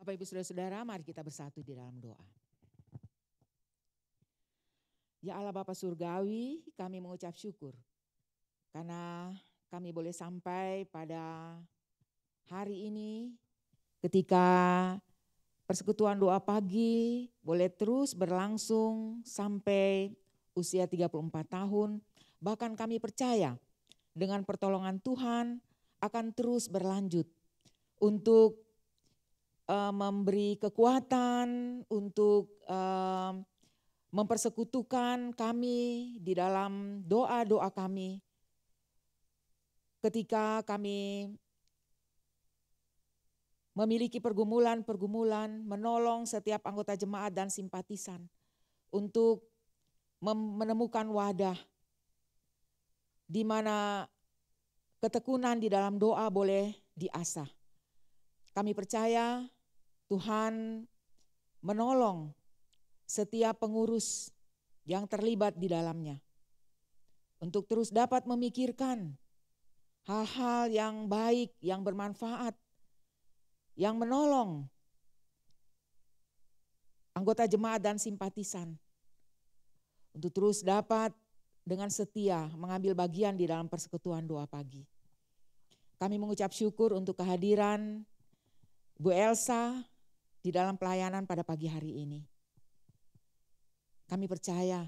Bapak Ibu Saudara-saudara, mari kita bersatu di dalam doa. Ya Allah Bapa Surgawi, kami mengucap syukur karena kami boleh sampai pada hari ini ketika persekutuan doa pagi boleh terus berlangsung sampai usia 34 tahun. Bahkan kami percaya dengan pertolongan Tuhan akan terus berlanjut untuk memberi kekuatan, untuk mempersekutukan kami di dalam doa-doa kami. Ketika kami memiliki pergumulan-pergumulan, menolong setiap anggota jemaat dan simpatisan untuk menemukan wadah di mana ketekunan di dalam doa boleh diasah. Kami percaya Tuhan menolong setiap pengurus yang terlibat di dalamnya untuk terus dapat memikirkan hal-hal yang baik, yang bermanfaat, yang menolong anggota jemaat dan simpatisan untuk terus dapat dengan setia mengambil bagian di dalam persekutuan doa pagi. Kami mengucap syukur untuk kehadiran Bu Elsa di dalam pelayanan pada pagi hari ini. Kami percaya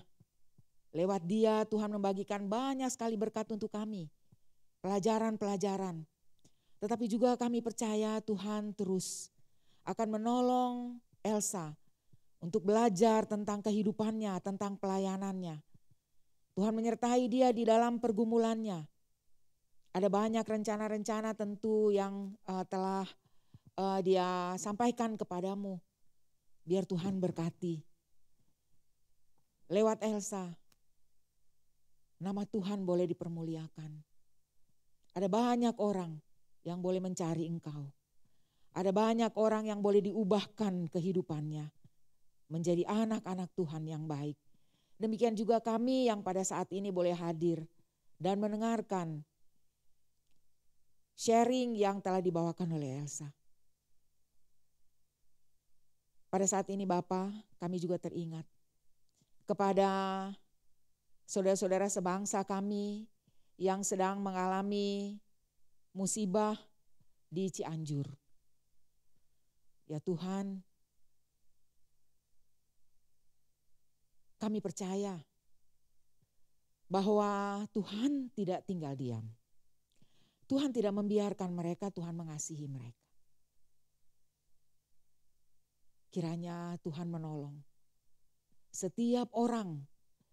lewat dia Tuhan membagikan banyak sekali berkat untuk kami, pelajaran-pelajaran. Tetapi juga kami percaya Tuhan terus akan menolong Elsa untuk belajar tentang kehidupannya, tentang pelayanannya. Tuhan menyertai dia di dalam pergumulannya. Ada banyak rencana-rencana tentu yang telah dia sampaikan kepadamu. Biar Tuhan berkati. Lewat Elsa, nama Tuhan boleh dipermuliakan. Ada banyak orang yang boleh mencari Engkau. Ada banyak orang yang boleh diubahkan kehidupannya menjadi anak-anak Tuhan yang baik. Demikian juga kami yang pada saat ini boleh hadir dan mendengarkan sharing yang telah dibawakan oleh Elsa. Pada saat ini Bapa, kami juga teringat kepada saudara-saudara sebangsa kami yang sedang mengalami musibah di Cianjur. Ya Tuhan, kami percaya bahwa Tuhan tidak tinggal diam. Tuhan tidak membiarkan mereka, Tuhan mengasihi mereka. Kiranya Tuhan menolong setiap orang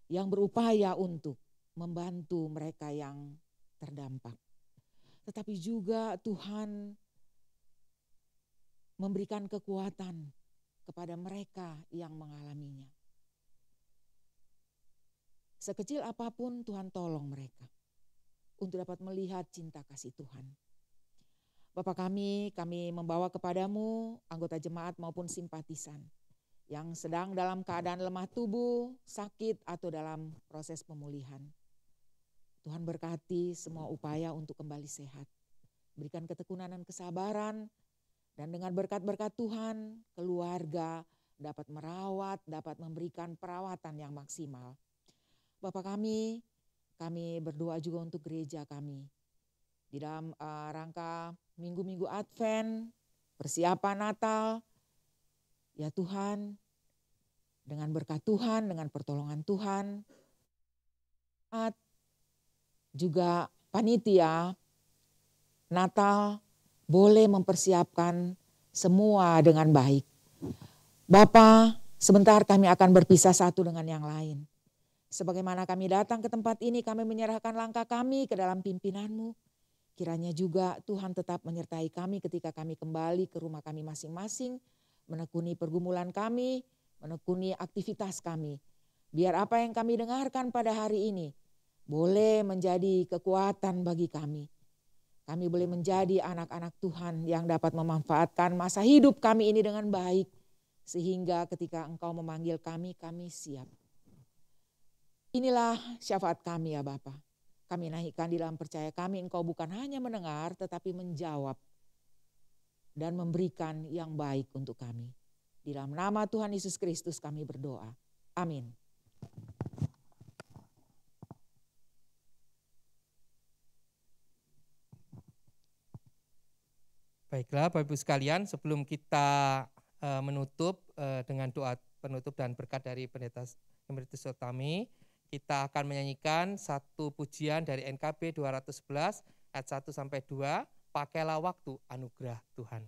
yang berupaya untuk membantu mereka yang terdampak. Tetapi juga Tuhan memberikan kekuatan kepada mereka yang mengalaminya. Sekecil apapun Tuhan tolong mereka untuk dapat melihat cinta kasih Tuhan. Bapa kami membawa kepadamu anggota jemaat maupun simpatisan yang sedang dalam keadaan lemah tubuh, sakit atau dalam proses pemulihan. Tuhan berkati semua upaya untuk kembali sehat. Berikan ketekunan dan kesabaran dan dengan berkat-berkat Tuhan keluarga dapat merawat, dapat memberikan perawatan yang maksimal. Bapa kami berdoa juga untuk gereja kami. Di dalam rangka minggu-minggu Advent, persiapan Natal, ya Tuhan, dengan berkat Tuhan, dengan pertolongan Tuhan, juga panitia Natal boleh mempersiapkan semua dengan baik. Bapa, sebentar kami akan berpisah satu dengan yang lain. Sebagaimana kami datang ke tempat ini, kami menyerahkan langkah kami ke dalam pimpinan-Mu. Kiranya juga Tuhan tetap menyertai kami ketika kami kembali ke rumah kami masing-masing, menekuni pergumulan kami, menekuni aktivitas kami. Biar apa yang kami dengarkan pada hari ini boleh menjadi kekuatan bagi kami. Kami boleh menjadi anak-anak Tuhan yang dapat memanfaatkan masa hidup kami ini dengan baik. Sehingga ketika Engkau memanggil kami, kami siap. Inilah syafaat kami ya Bapa. Kami naikkan di dalam percaya kami, Engkau bukan hanya mendengar tetapi menjawab dan memberikan yang baik untuk kami. Di dalam nama Tuhan Yesus Kristus kami berdoa. Amin. Baiklah Bapak Ibu sekalian, sebelum kita menutup dengan doa penutup dan berkat dari Pendeta Emeritus Utami. Kita akan menyanyikan satu pujian dari NKB 211 ayat 1 sampai 2, pakailah waktu anugerah Tuhan.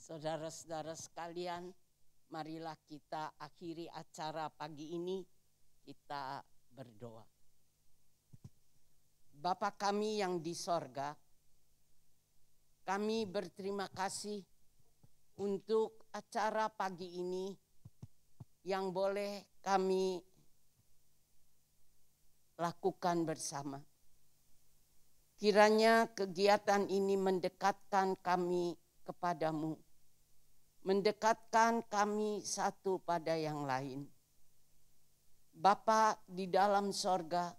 Saudara-saudara sekalian, marilah kita akhiri acara pagi ini, kita berdoa. Bapa kami yang di sorga, kami berterima kasih untuk acara pagi ini yang boleh kami lakukan bersama. Kiranya kegiatan ini mendekatkan kami kepadamu, mendekatkan kami satu pada yang lain. Bapa di dalam sorga,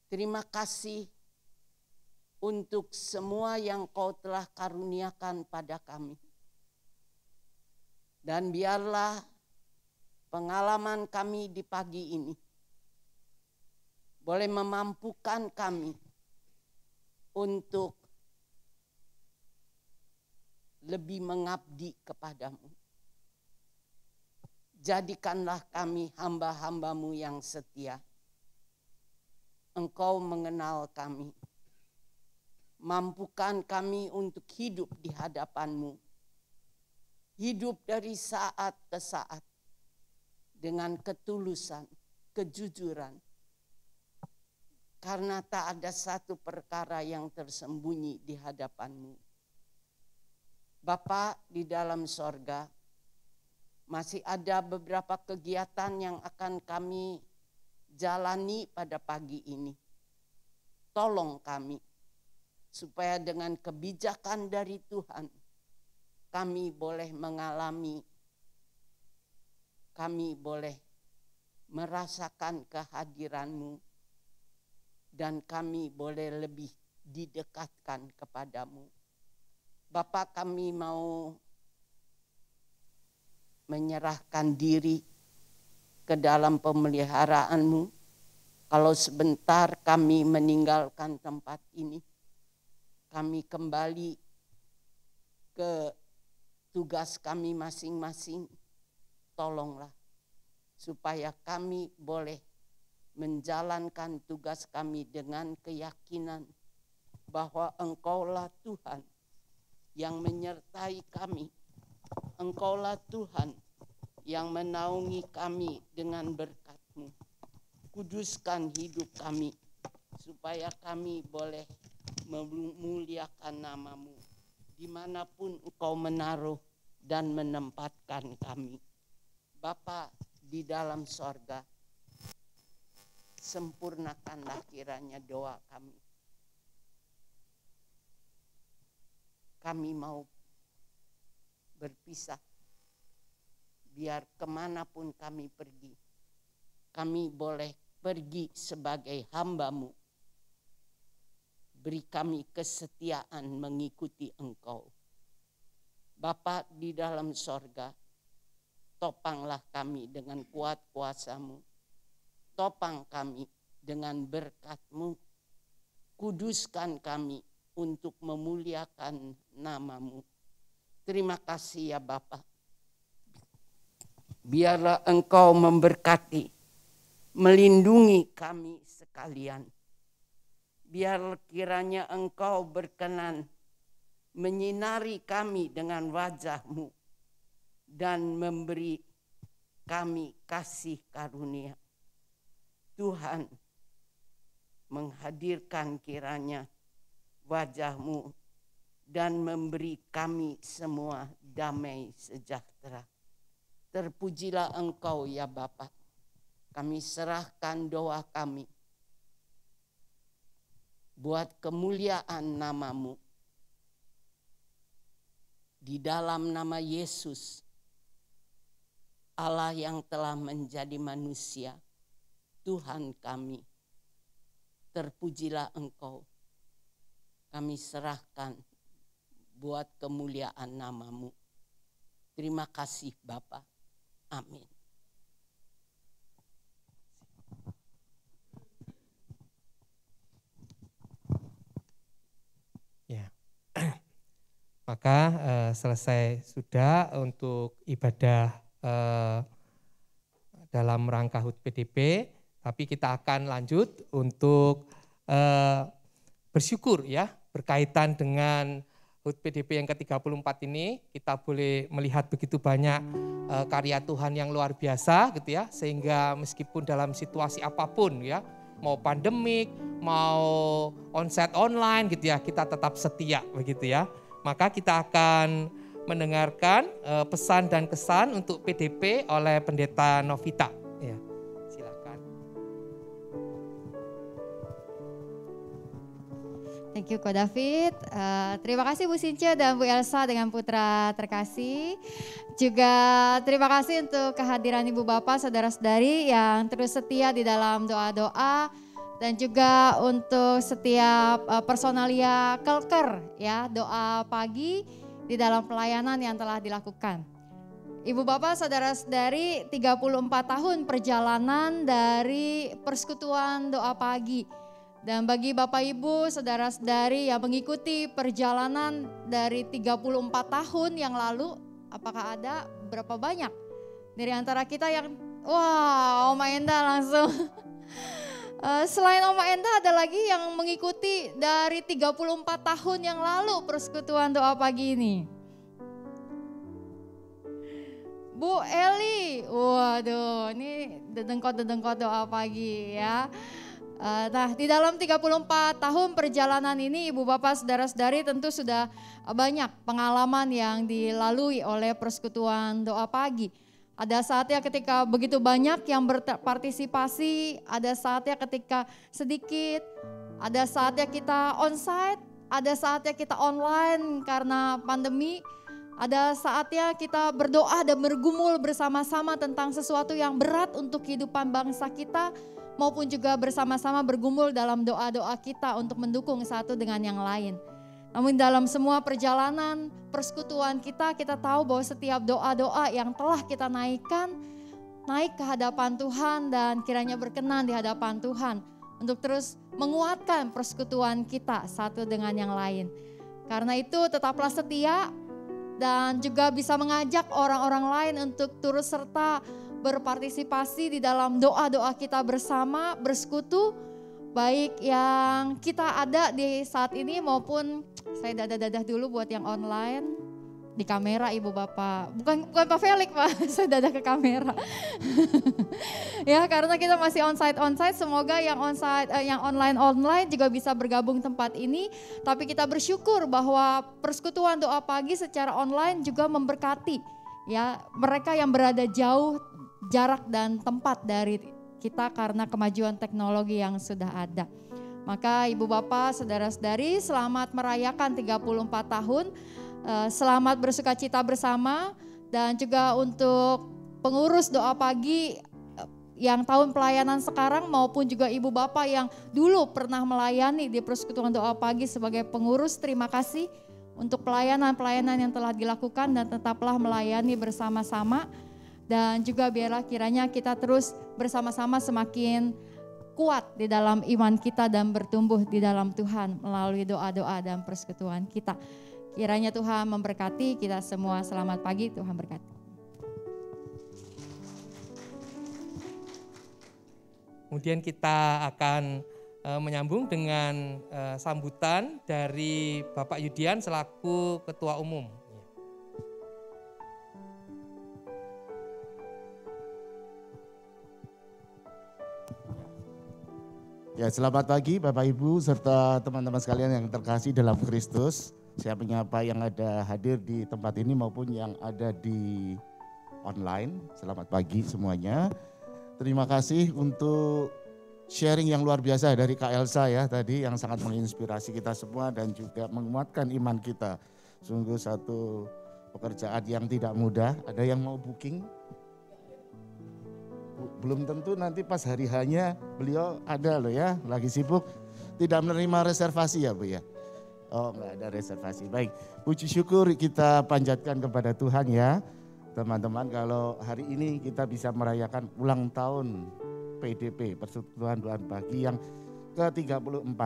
terima kasih untuk semua yang Kau telah karuniakan pada kami. Dan biarlah pengalaman kami di pagi ini boleh memampukan kami untuk lebih mengabdi kepadamu. Jadikanlah kami hamba-hambamu yang setia. Engkau mengenal kami. Mampukan kami untuk hidup di hadapan-Mu. Hidup dari saat ke saat dengan ketulusan, kejujuran. Karena tak ada satu perkara yang tersembunyi di hadapan-Mu. Bapa di dalam sorga, masih ada beberapa kegiatan yang akan kami jalani pada pagi ini. Tolong kami, supaya dengan kebijakan dari Tuhan, kami boleh mengalami, kami boleh merasakan kehadiran-Mu, dan kami boleh lebih didekatkan kepadamu. Bapa, kami mau menyerahkan diri ke dalam pemeliharaan-Mu. Kalau sebentar kami meninggalkan tempat ini, kami kembali ke tugas kami masing-masing. Tolonglah supaya kami boleh menjalankan tugas kami dengan keyakinan bahwa Engkaulah Tuhan yang menyertai kami. Engkaulah Tuhan yang menaungi kami dengan berkat-Mu. kuduskan hidup kami, supaya kami boleh memuliakan nama-Mu dimanapun Engkau menaruh dan menempatkan kami. Bapa di dalam sorga, sempurnakanlah kiranya doa kami. Kami mau berpisah, biar kemanapun kami pergi, kami boleh pergi sebagai hamba-Mu. Beri kami kesetiaan mengikuti Engkau. Bapa di dalam sorga, topanglah kami dengan kuat kuasa-Mu. Topang kami dengan berkat-Mu. Kuduskan kami untuk memuliakan nama-Mu. Terima kasih ya Bapa. Biarlah Engkau memberkati, melindungi kami sekalian. Biar kiranya Engkau berkenan menyinari kami dengan wajah-Mu dan memberi kami kasih karunia. Tuhan, menghadirkan kiranya wajah-Mu dan memberi kami semua damai sejahtera. Terpujilah Engkau ya Bapa. Kami serahkan doa kami buat kemuliaan nama-Mu. Di dalam nama Yesus, Allah yang telah menjadi manusia, Tuhan kami, terpujilah Engkau. Kami serahkan buat kemuliaan nama-Mu. Terima kasih Bapa. Amin. Ya. Maka selesai sudah untuk ibadah dalam rangka HUT PDP, tapi kita akan lanjut untuk bersyukur ya, berkaitan dengan HUT PDP yang ke-34 ini. Kita boleh melihat begitu banyak karya Tuhan yang luar biasa gitu ya, sehingga meskipun dalam situasi apapun ya, mau pandemik, mau onsite online gitu ya, kita tetap setia begitu ya. Maka kita akan mendengarkan pesan dan kesan untuk PDP oleh Pendeta Novita. Ya, silakan. Thank you Ko David. Terima kasih Bu Since dan Bu Elsa dengan putra terkasih. Juga terima kasih untuk kehadiran Ibu Bapak, saudara-saudari yang terus setia di dalam doa-doa. Dan juga untuk setiap personalia Kelker ya, doa pagi di dalam pelayanan yang telah dilakukan. Ibu Bapak, saudara-saudari, 34 tahun perjalanan dari persekutuan doa pagi. Dan bagi Bapak Ibu, saudara-saudari yang mengikuti perjalanan dari 34 tahun yang lalu, apakah ada berapa banyak dari antara kita yang, wah Oma Enda langsung. Selain Oma Enda ada lagi yang mengikuti dari 34 tahun yang lalu persekutuan doa pagi ini. Bu Eli, waduh ini dedengkot doa pagi ya. Nah di dalam 34 tahun perjalanan ini Ibu Bapak saudara-saudari tentu sudah banyak pengalaman yang dilalui oleh persekutuan doa pagi. Ada saatnya ketika begitu banyak yang berpartisipasi, ada saatnya ketika sedikit, ada saatnya kita onsite, ada saatnya kita online karena pandemi, ada saatnya kita berdoa dan bergumul bersama-sama tentang sesuatu yang berat untuk kehidupan bangsa kita, maupun juga bersama-sama bergumul dalam doa-doa kita untuk mendukung satu dengan yang lain. Namun dalam semua perjalanan persekutuan kita tahu bahwa setiap doa-doa yang telah kita naikkan, naik ke hadapan Tuhan dan kiranya berkenan di hadapan Tuhan untuk terus menguatkan persekutuan kita satu dengan yang lain. Karena itu tetaplah setia dan juga bisa mengajak orang-orang lain untuk turut serta berpartisipasi di dalam doa-doa kita bersama, bersekutu. Baik yang kita ada di saat ini maupun saya dadah-dadah dulu buat yang online. di kamera Ibu Bapak. Bukan Pak Felix Pak, saya dadah ke kamera. Ya karena kita masih onsite, semoga yang onsite, yang online juga bisa bergabung tempat ini. Tapi kita bersyukur bahwa persekutuan doa pagi secara online juga memberkati ya mereka yang berada jauh jarak dan tempat dari kita karena kemajuan teknologi yang sudah ada. Maka Ibu Bapak, Saudara-saudari, selamat merayakan 34 tahun. Selamat bersuka cita bersama, dan juga untuk pengurus doa pagi yang tahun pelayanan sekarang maupun juga ibu bapak yang dulu pernah melayani di persekutuan doa pagi sebagai pengurus, terima kasih untuk pelayanan-pelayanan yang telah dilakukan dan tetaplah melayani bersama-sama, dan juga biarlah kiranya kita terus bersama-sama semakin kuat di dalam iman kita dan bertumbuh di dalam Tuhan melalui doa-doa dan persekutuan kita. Kiranya Tuhan memberkati kita semua. Selamat pagi, Tuhan berkati. Kemudian kita akan menyambung dengan sambutan dari Bapak Yudian selaku Ketua Umum. Ya, selamat pagi Bapak Ibu serta teman-teman sekalian yang terkasih dalam Kristus. Saya menyapa yang ada hadir di tempat ini maupun yang ada di online. Selamat pagi semuanya. Terima kasih untuk sharing yang luar biasa dari Kak Elsa ya tadi, yang sangat menginspirasi kita semua dan juga menguatkan iman kita. Sungguh satu pekerjaan yang tidak mudah. Ada yang mau booking? Belum tentu nanti pas hari hanya beliau ada loh ya, lagi sibuk. Tidak menerima reservasi ya Bu ya? Oh enggak ada reservasi, baik. Puji syukur kita panjatkan kepada Tuhan ya. Teman-teman, kalau hari ini kita bisa merayakan ulang tahun PDP, Persekutuan Doa Pagi yang ke-34.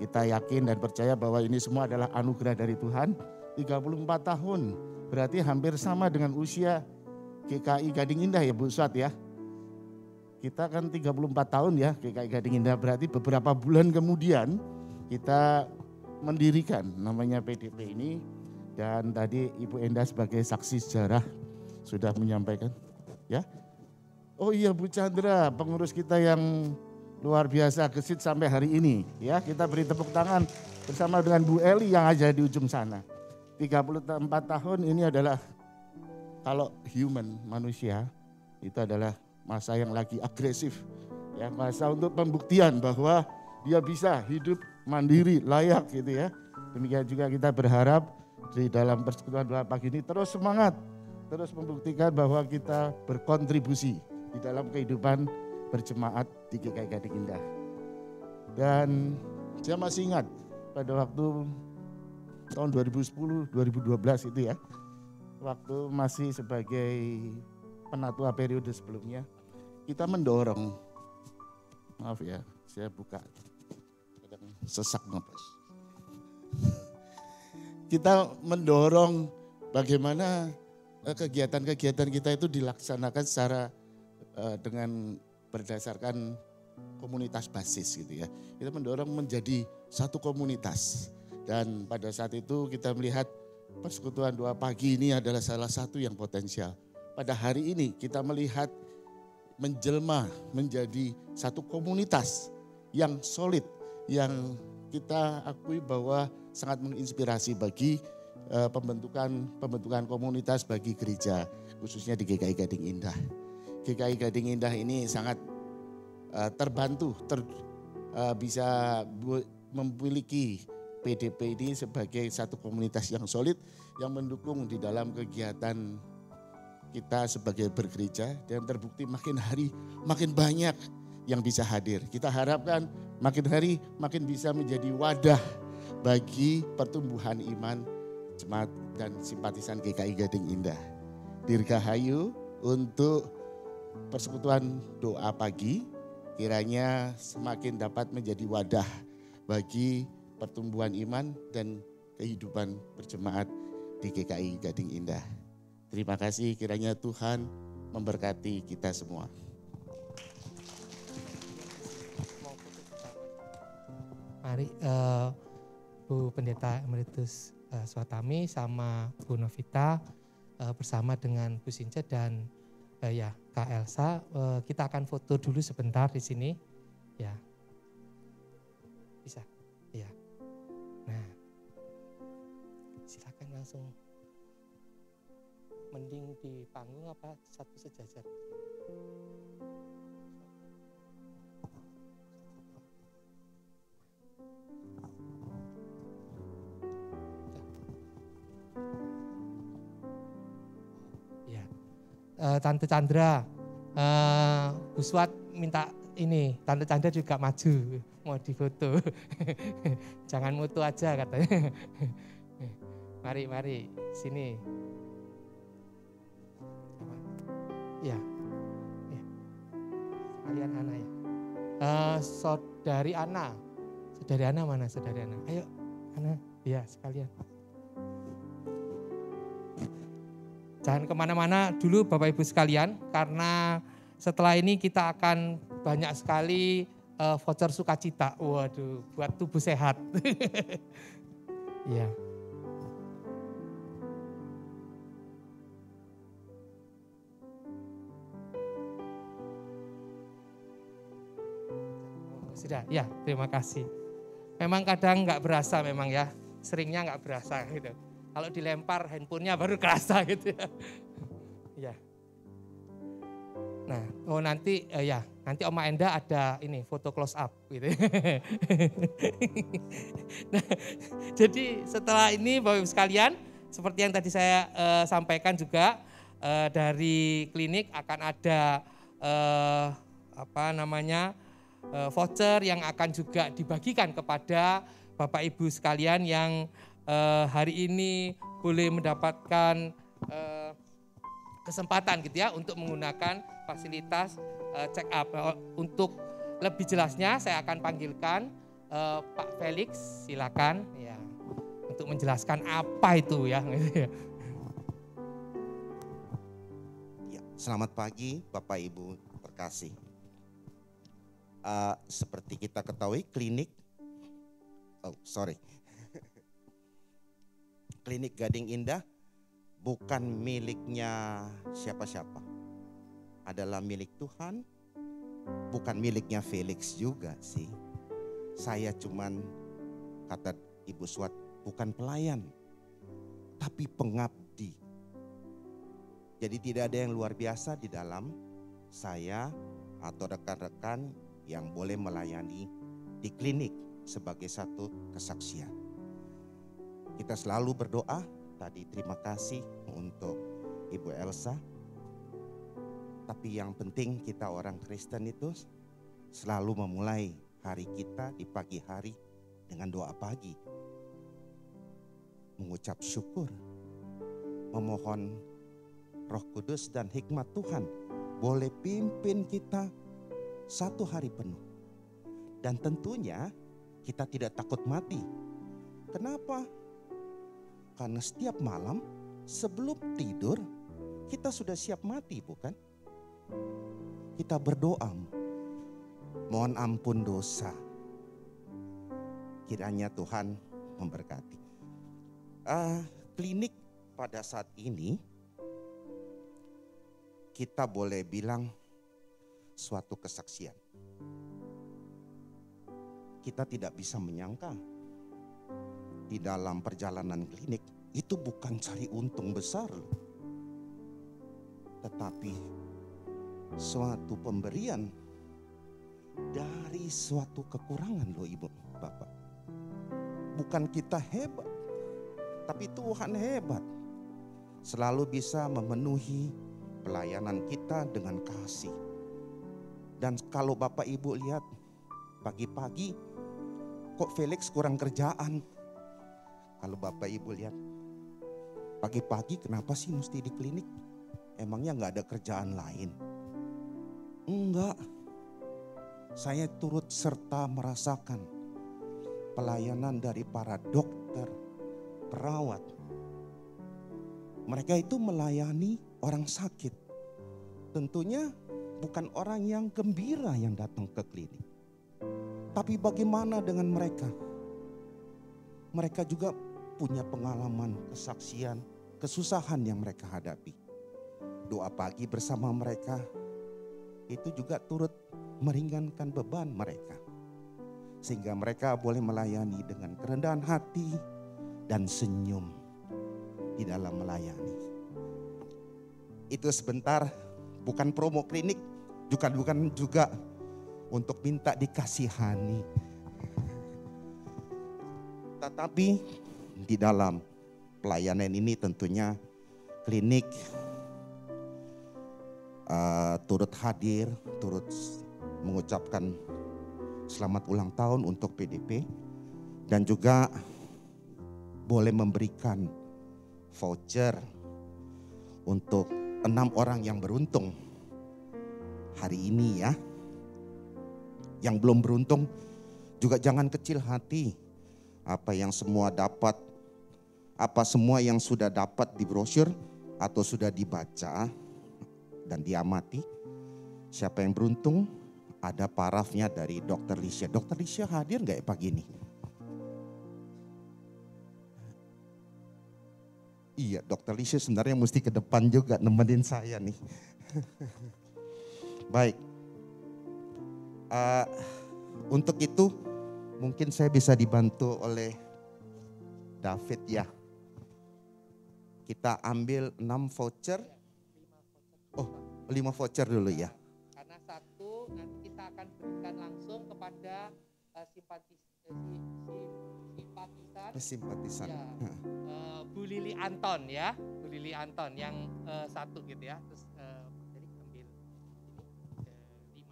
Kita yakin dan percaya bahwa ini semua adalah anugerah dari Tuhan. 34 tahun, berarti hampir sama dengan usia GKI Gading Indah ya Bu Suat ya. Kita kan 34 tahun ya GKI Gading Indah, berarti beberapa bulan kemudian kita mendirikan namanya PDP ini. Dan tadi Ibu Enda sebagai saksi sejarah sudah menyampaikan ya. Oh iya Bu Chandra, pengurus kita yang luar biasa gesit sampai hari ini ya. Kita beri tepuk tangan bersama dengan Bu Eli yang ada di ujung sana. 34 tahun ini adalah kalau human, manusia, itu adalah masa yang lagi agresif ya, masa untuk pembuktian bahwa dia bisa hidup mandiri, layak gitu ya. Demikian juga kita berharap di dalam Persekutuan Doa Pagi ini terus semangat, terus membuktikan bahwa kita berkontribusi di dalam kehidupan berjemaat di GKI Gading Indah. Dan saya masih ingat pada waktu tahun 2010, 2012 itu ya, waktu masih sebagai penatua periode sebelumnya, kita mendorong, maaf ya, saya buka, sesak nafas. Kita mendorong bagaimana kegiatan-kegiatan kita itu dilaksanakan secara dengan berdasarkan komunitas basis gitu ya. Kita mendorong menjadi satu komunitas, dan pada saat itu kita melihat Persekutuan Doa Pagi ini adalah salah satu yang potensial. Pada hari ini kita melihat menjelma menjadi satu komunitas yang solid, yang kita akui bahwa sangat menginspirasi bagi pembentukan komunitas bagi gereja, khususnya di GKI Gading Indah. GKI Gading Indah ini sangat terbantu, bisa memiliki PDP ini sebagai satu komunitas yang solid, yang mendukung di dalam kegiatan kita sebagai bergereja, dan terbukti makin hari makin banyak yang bisa hadir. Kita harapkan makin hari makin bisa menjadi wadah bagi pertumbuhan iman jemaat dan simpatisan GKI Gading Indah. Dirgahayu untuk Persekutuan Doa Pagi, kiranya semakin dapat menjadi wadah bagi pertumbuhan iman dan kehidupan berjemaat di GKI Gading Indah. Terima kasih, kiranya Tuhan memberkati kita semua. Mari Bu Pendeta Emeritus Swatami sama Bu Novita bersama dengan Bu Since dan ya Kak Elsa, kita akan foto dulu sebentar di sini, ya. Bisa, ya. Nah, silakan langsung. Mending di panggung apa satu sejajar? Ya, Tante Chandra, Bu Swat minta ini, Tante Chandra juga maju, mau difoto. Jangan mutu aja katanya. Mari, sini. Ya, sekalian Ana ya. Saudari Ana mana saudari Ana? Ayo Ana, ya sekalian. Jangan kemana-mana dulu Bapak Ibu sekalian, karena setelah ini kita akan banyak sekali voucher sukacita. Waduh, buat tubuh sehat. Ya. Sudah, ya terima kasih. Memang kadang nggak berasa memang ya, seringnya nggak berasa gitu. Kalau dilempar handphonenya baru kerasa gitu ya. Ya. Nah, nanti nanti Oma Enda ada ini foto close up gitu. Nah, jadi setelah ini Bapak Ibu sekalian, seperti yang tadi saya sampaikan juga dari klinik akan ada voucher yang akan juga dibagikan kepada Bapak Ibu sekalian yang hari ini boleh mendapatkan kesempatan gitu ya untuk menggunakan fasilitas check up. Untuk lebih jelasnya saya akan panggilkan Pak Felix, silakan ya untuk menjelaskan apa itu ya. Ya, selamat pagi Bapak Ibu terkasih. Seperti kita ketahui klinik Gading Indah bukan miliknya siapa-siapa. Adalah milik Tuhan, bukan miliknya Felix juga sih. Saya cuman, kata Ibu Swat, bukan pelayan, tapi pengabdi. Jadi tidak ada yang luar biasa di dalam saya atau rekan-rekan yang boleh melayani di klinik sebagai satu kesaksian. Kita selalu berdoa, tadi terima kasih untuk Ibu Elsa. Tapi yang penting kita orang Kristen itu selalu memulai hari kita di pagi hari dengan doa pagi. Mengucap syukur, memohon Roh Kudus dan hikmat Tuhan boleh pimpin kita satu hari penuh. Dan tentunya kita tidak takut mati. Kenapa? Karena setiap malam sebelum tidur kita sudah siap mati, bukan? Kita berdoa, mohon ampun dosa. Kiranya Tuhan memberkati. Klinik pada saat ini kita boleh bilang suatu kesaksian. Kita tidak bisa menyangka di dalam perjalanan klinik itu bukan cari untung besar, tetapi suatu pemberian dari suatu kekurangan loh Ibu Bapak. Bukan kita hebat, tapi Tuhan hebat. Selalu bisa memenuhi pelayanan kita dengan kasih. Dan kalau Bapak Ibu lihat pagi-pagi kok Felix kurang kerjaan. Kalau Bapak Ibu lihat pagi-pagi kenapa sih mesti di klinik? Emangnya gak ada kerjaan lain? Enggak. Saya turut serta merasakan pelayanan dari para dokter, perawat. Mereka itu melayani orang sakit. Tentunya bukan orang yang gembira yang datang ke klinik. Tapi bagaimana dengan mereka? Mereka juga punya pengalaman, kesaksian, kesusahan yang mereka hadapi. Doa pagi bersama mereka itu juga turut meringankan beban mereka. Sehingga mereka boleh melayani dengan kerendahan hati dan senyum di dalam melayani. Itu sebentar, bukan promo klinik, bukan juga untuk minta dikasihani. Tetapi di dalam pelayanan ini tentunya klinik turut hadir, turut mengucapkan selamat ulang tahun untuk PDP dan juga boleh memberikan voucher untuk 6 orang yang beruntung hari ini ya. Yang belum beruntung juga jangan kecil hati. Apa semua yang sudah dapat di brosur atau sudah dibaca dan diamati. Siapa yang beruntung, ada parafnya dari Dr. Lisha. Dr. Lisha hadir nggak ya pagi ini? Iya, Dr. Lisha sebenarnya mesti ke depan juga nemenin saya nih. Baik. Untuk itu mungkin saya bisa dibantu oleh David ya. Kita ambil 6 voucher. Oh, 5 voucher dulu ya. Karena 1 nanti kita akan berikan langsung kepada simpatisan ya, Bu Lili Anton ya. Bu Lili Anton yang 1 gitu ya. Terus jadi ambil ini 5.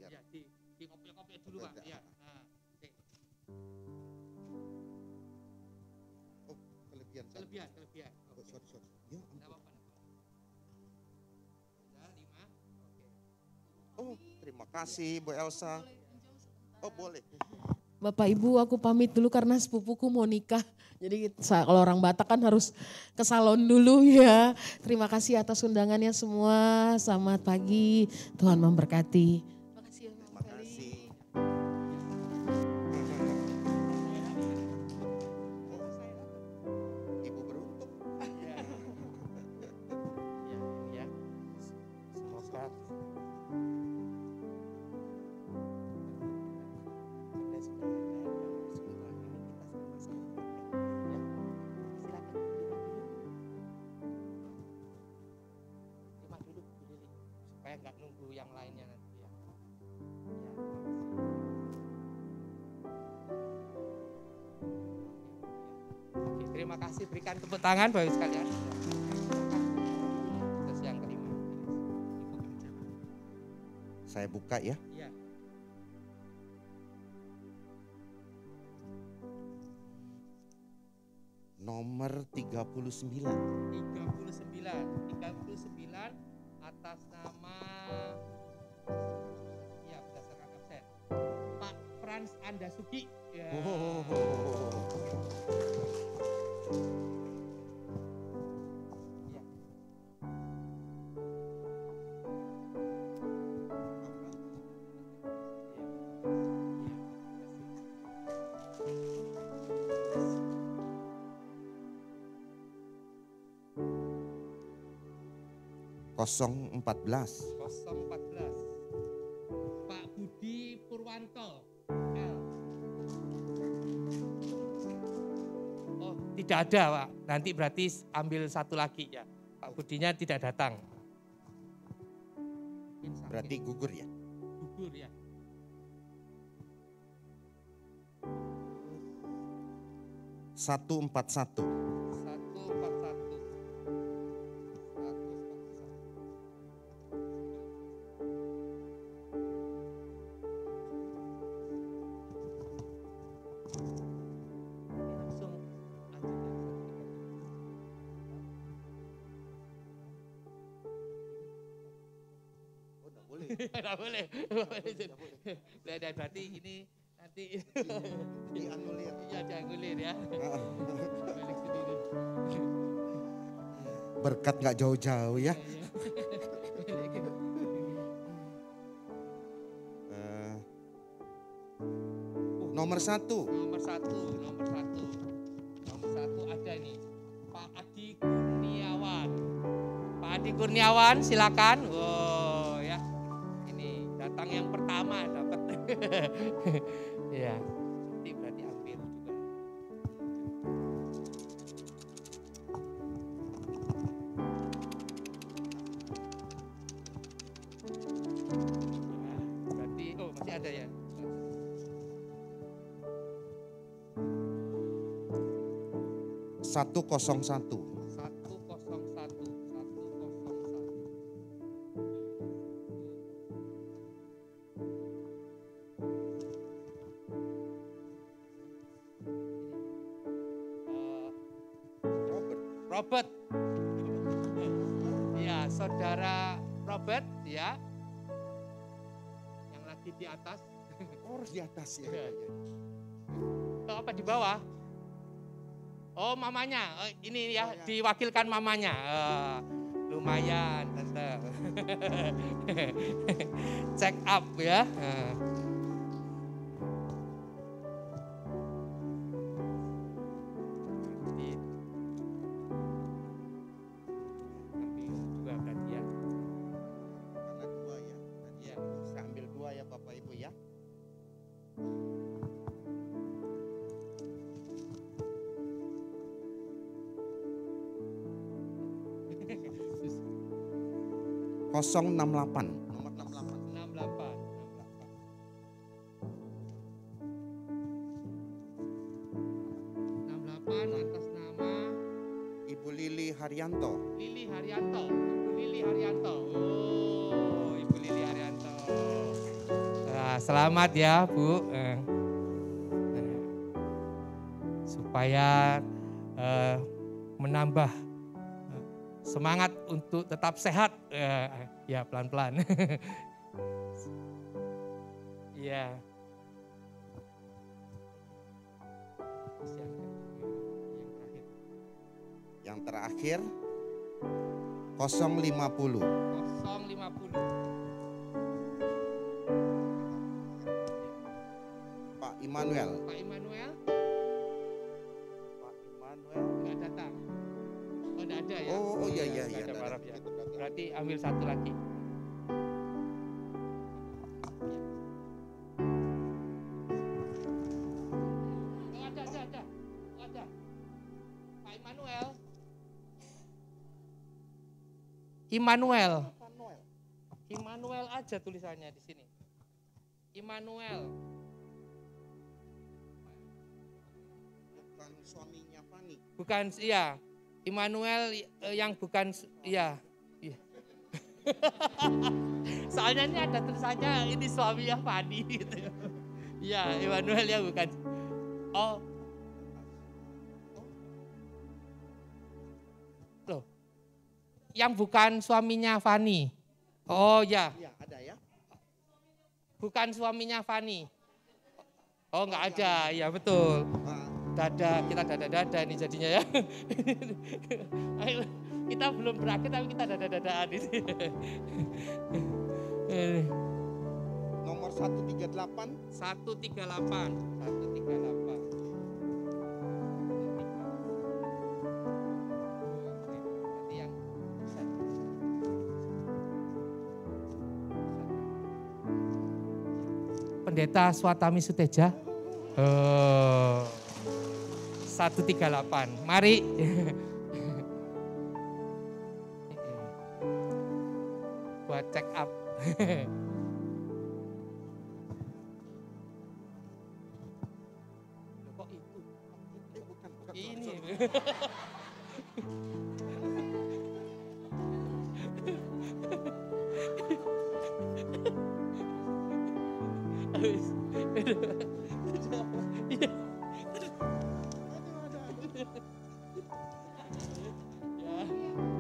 Ya, di kopi dulu Pak. Ya. Kelebihan. Oh, sorry. Ya, apa-apa. Udah 5. Oke. Oh, terima kasih Bu Elsa. Oh, boleh. Bapak Ibu, aku pamit dulu karena sepupuku mau nikah. Jadi kalau orang Batak kan harus ke salon dulu ya. Terima kasih atas undangannya semua. Selamat pagi, Tuhan memberkati. Terima kasih. Ibu beruntung. Ya. Semoga supaya nggak nunggu yang lainnya nanti ya. Oke, terima kasih, berikan tepuk tangan Bapak Ibu sekalian. Terus yang kelima. Saya buka ya. Iya. Nomor 39. 39 atas nama ya berdasarkan absen Pak Frans Andasuki ya. Ya. 014. Pak Budi Purwanto L. Oh, tidak ada Pak. Nanti berarti ambil 1 lagi ya. Pak Budinya tidak datang. Berarti gugur ya? Gugur ya. 141. 141. Tidak boleh. Berarti ini nanti dianulir. Iya, dianulir ya. Balik sendiri. Berkat nggak jauh-jauh ya. Nomor 1. Nomor satu ada nih, Pak Adi Kurniawan. Pak Adi Kurniawan, silakan. Oh ya, ini datang yang pertama dapat. Ya, nanti berarti hampir juga. Nah, berarti, oh masih ada ya. 101. 101. Robert. Ya, saudara Robert ya. Yang lagi di atas. Oh, di atas ya. Oh, apa di bawah? Oh, mamanya. Oh, ini ya, diwakilkan mamanya. Lumayan, tante. Check up ya. Juga berarti ya. Karena 2 ya. Tadi bisa ambil 2 ya Bapak Ibu ya. Kosong 68. Nomor 68. 68 atas nama Ibu Lili Haryanto. Lili Haryanto. Ibu Lili Haryanto. Oh, Ibu Lili Haryanto. Nah, selamat ya, Bu. Supaya menambah semangat untuk tetap sehat. Ya, pelan-pelan. Iya. Yang terakhir 050. 050. Pak Immanuel. Pak Immanuel Pak Immanuel. nggak datang. Oh, nggak ada ya? Oh iya iya Nggak iya. ada, Ada, maaf ya. itu berarti. Berarti ambil satu lagi. Oh, ada. Oh, ada. Pak Immanuel. Immanuel aja tulisannya di sini. Immanuel. Bukan suaminya Fani. Bukan, iya. Immanuel yang bukan, iya. Iya. Soalnya ini ada tulisannya ini suaminya Fani gitu. Iya, Immanuel ya bukan. Oh. Loh. Yang bukan suaminya Fani. Oh ya. Iya, ada ya. Bukan suaminya Fani. Oh, enggak ada. Ya betul. Dada, kita dada-dada ini jadinya ya. Ayo, kita belum berakhir tapi kita dada-dadaan di sini. Nomor 138. 138. Berarti yang Pendeta Swatami Suteja. 138. Mari. Buat check up. Kok itu? Bukan. Ini.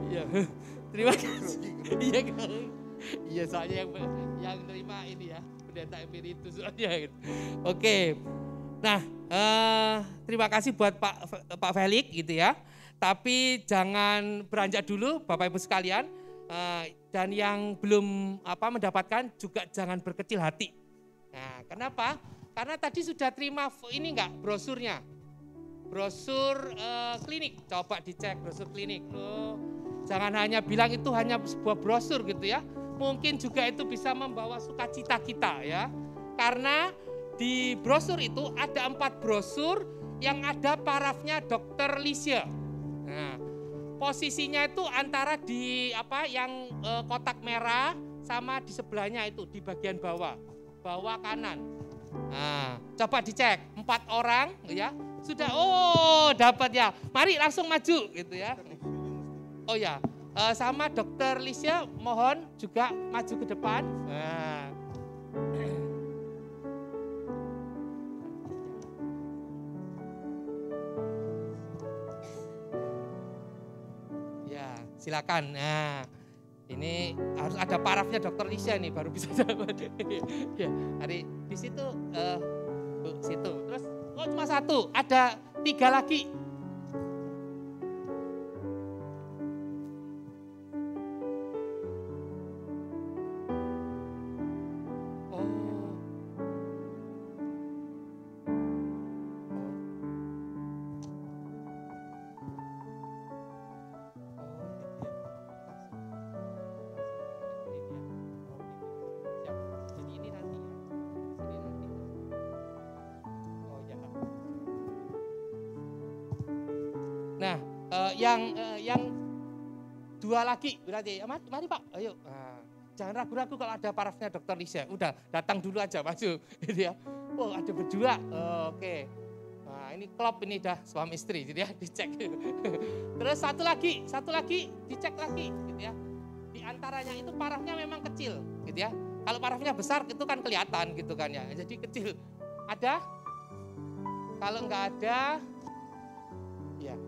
Ya, terima kasih. Iya kan? Iya soalnya yang terima ini ya pendeta emeritus soalnya. Gitu. Oke, nah terima kasih buat Pak Felix gitu ya. Tapi jangan beranjak dulu Bapak Ibu sekalian. Dan yang belum mendapatkan juga jangan berkecil hati. Nah, kenapa? karena tadi sudah terima ini enggak brosurnya? Brosur klinik, coba dicek brosur klinik. Jangan hanya bilang itu hanya sebuah brosur gitu ya. Mungkin juga itu bisa membawa sukacita kita ya. Karena di brosur itu ada 4 brosur yang ada parafnya Dr. Lisha. Nah, posisinya itu antara di yang kotak merah sama di sebelahnya itu di bagian bawah kanan. Nah, coba dicek 4 orang ya. Sudah dapat ya. Mari langsung maju gitu ya. Oh ya, sama Dr. Lisha mohon juga maju ke depan. Nah. Ya, silakan. Nah, ini harus ada parafnya Dr. Lisha nih baru bisa dapat. Ya, hari di situ situ. Terus cuma 1, ada 3 lagi. Nah, yang 2 lagi berarti. Mari Pak, ayo. Nah, jangan ragu-ragu kalau ada parafnya Dr. Lisha. Udah datang dulu aja maju, gitu ya. Oh, ada berdua. Oke. Nah, ini klop ini dah suami istri, gitu ya, dicek. Terus satu lagi dicek lagi, gitu ya. Di antaranya itu parafnya memang kecil, gitu ya. Kalau parafnya besar itu kan kelihatan, gitu kan ya. Jadi kecil. Ada? Kalau nggak ada, ya.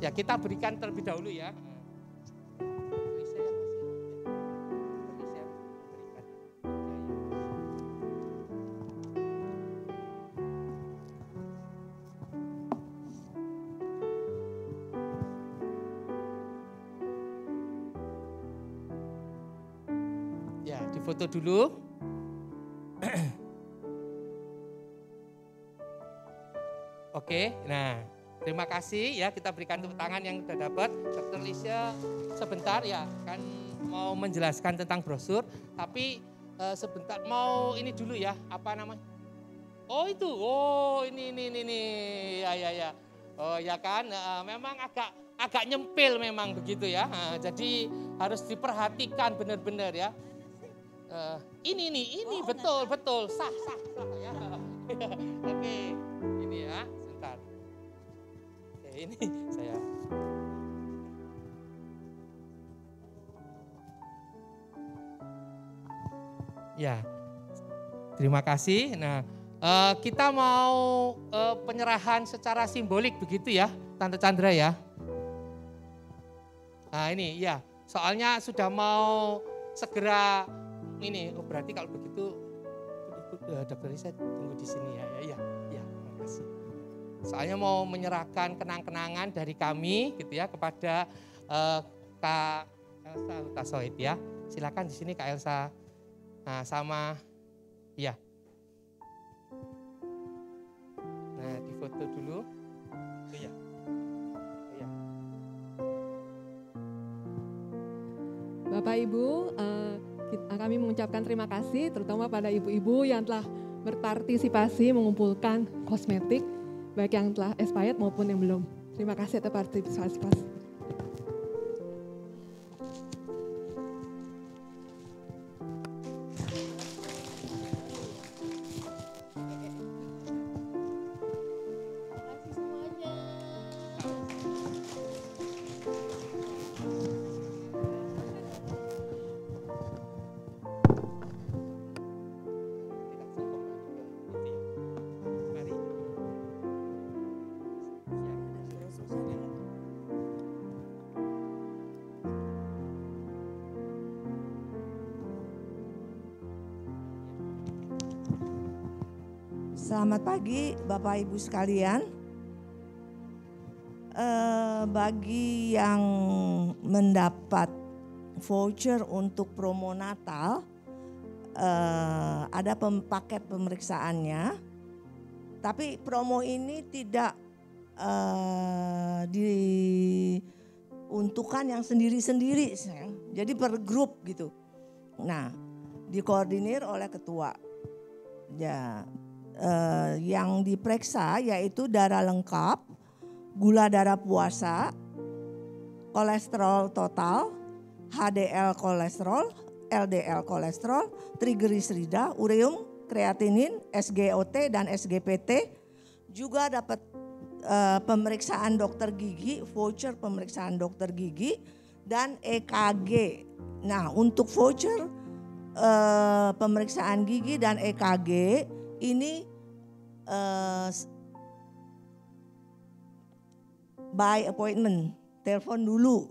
Ya kita berikan terlebih dahulu ya. Ya difoto dulu. Oke, nah terima kasih ya, kita berikan tepuk tangan yang sudah dapat. Dr. Lisha sebentar ya, kan mau menjelaskan tentang brosur, tapi sebentar mau ini dulu ya, apa namanya? Oh itu, ini, ya. Oh ya kan, memang agak nyempil memang begitu ya. Jadi harus diperhatikan benar-benar ya. Ini betul, sah ya. Oke, ini ya. Ini saya. Ya, terima kasih. Nah, kita mau penyerahan secara simbolik begitu ya, Tante Chandra ya. Nah ini ya, soalnya sudah mau segera ini. Oh berarti kalau begitu, Dr. Lisha tunggu di sini ya. Ya, terima kasih. Soalnya mau menyerahkan kenang-kenangan dari kami gitu ya kepada Kak Elsa Hutasoid ya. Silakan di sini Kak Elsa. Nah, sama ya. Nah, difoto dulu. Oh ya. Bapak Ibu, kami mengucapkan terima kasih terutama pada ibu-ibu yang telah berpartisipasi mengumpulkan kosmetik baik yang telah expired maupun yang belum. Terima kasih atas partisipasi. Selamat pagi Bapak Ibu sekalian. Bagi yang mendapat voucher untuk promo Natal, ada paket pemeriksaannya, tapi promo ini tidak diuntukkan yang sendiri-sendiri, jadi per grup gitu. Nah, dikoordinir oleh ketua. Ya, yang diperiksa yaitu darah lengkap, gula darah puasa, kolesterol total, HDL kolesterol, LDL kolesterol, trigliserida, ureum, kreatinin, SGOT dan SGPT. Juga dapat pemeriksaan dokter gigi, voucher pemeriksaan dokter gigi dan EKG. Nah, untuk voucher pemeriksaan gigi dan EKG ini by appointment, telepon dulu.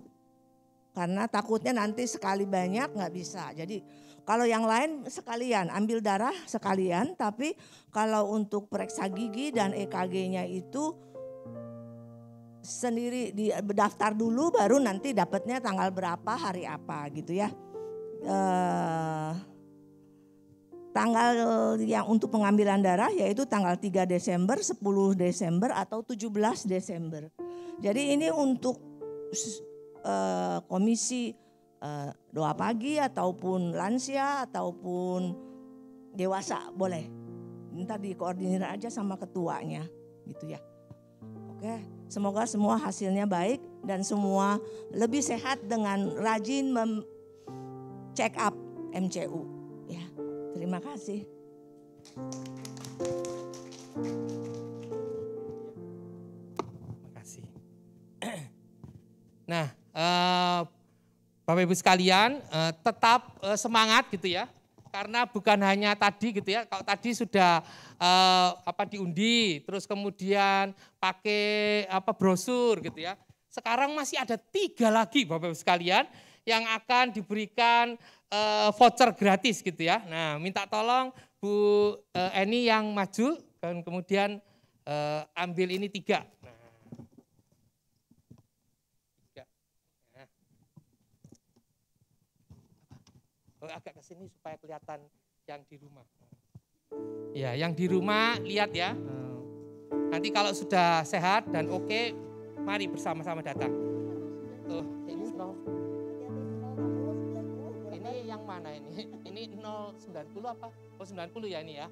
Karena takutnya nanti sekali banyak nggak bisa. Jadi kalau yang lain sekalian, ambil darah sekalian. Tapi kalau untuk periksa gigi dan EKG-nya itu sendiri daftar dulu, baru nanti dapatnya tanggal berapa, hari apa gitu ya. Tanggal yang untuk pengambilan darah yaitu tanggal 3 Desember, 10 Desember atau 17 Desember. Jadi ini untuk komisi doa pagi ataupun lansia ataupun dewasa boleh. Minta dikoordinir aja sama ketuanya gitu ya. Oke, semoga semua hasilnya baik dan semua lebih sehat dengan rajin check up MCU. Ya, terima kasih. Terima kasih. Nah, Bapak Ibu sekalian, tetap semangat gitu ya. Karena bukan hanya tadi gitu ya, kalau tadi sudah diundi, terus kemudian pakai brosur gitu ya. Sekarang masih ada 3 lagi Bapak Ibu sekalian yang akan diberikan voucher gratis gitu ya. Nah, minta tolong Bu Eni yang maju dan kemudian ambil ini 3. Nah, 3. Nah. Agak ke sini supaya kelihatan yang di rumah. Ya, yang di rumah lihat ya. Nanti kalau sudah sehat dan oke, mari bersama-sama datang. Ini yang mana ini? Ini 090 apa? Oh 90 ya ini ya.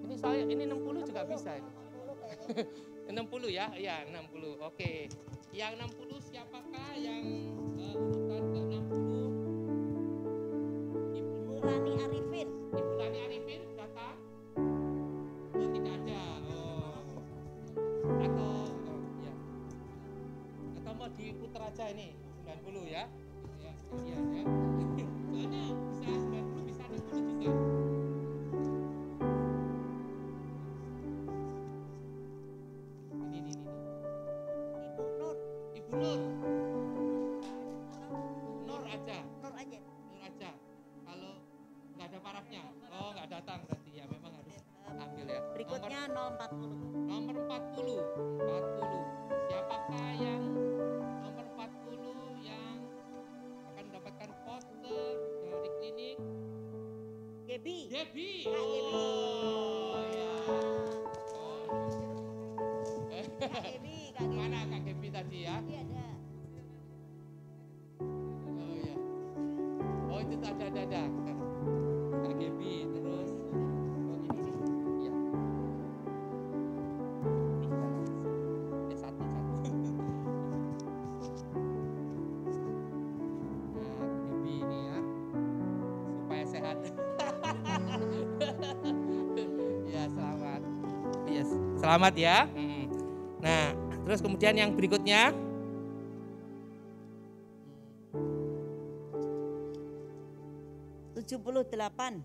Ini soalnya ini 60 juga bisa ini. 60 ya? Ya 60. Oke. Yang 60 siapakah yang urutan ke 60? Ibu Rani Arifin. Ibu Rani Arifin datang? Oh tidak ada. Atau mau diputar aja ini 90 ya? Ya sekalian ya. Soalnya bisa 90 bisa 60 juga. Ini. Ibu Nur. Ibu Nur. Nur aja. Nur aja. Kalau nggak ada parafnya, nggak datang berarti ya memang harus ambil ya. Berikutnya 040. Nomor 40. Siapakah yang nomor 40 yang akan mendapatkan voucher dari klinik? Debbie. Oh ya. Mana Kak Debbie tadi ya? Ada. Oh ya. Oh itu ada. Kak Debbie terus. Oh ini. Iya. Satu. Nah, Debbie ini ya. Supaya sehat. Ya selamat. Yes. Selamat ya. Nah, terus kemudian yang berikutnya. 78.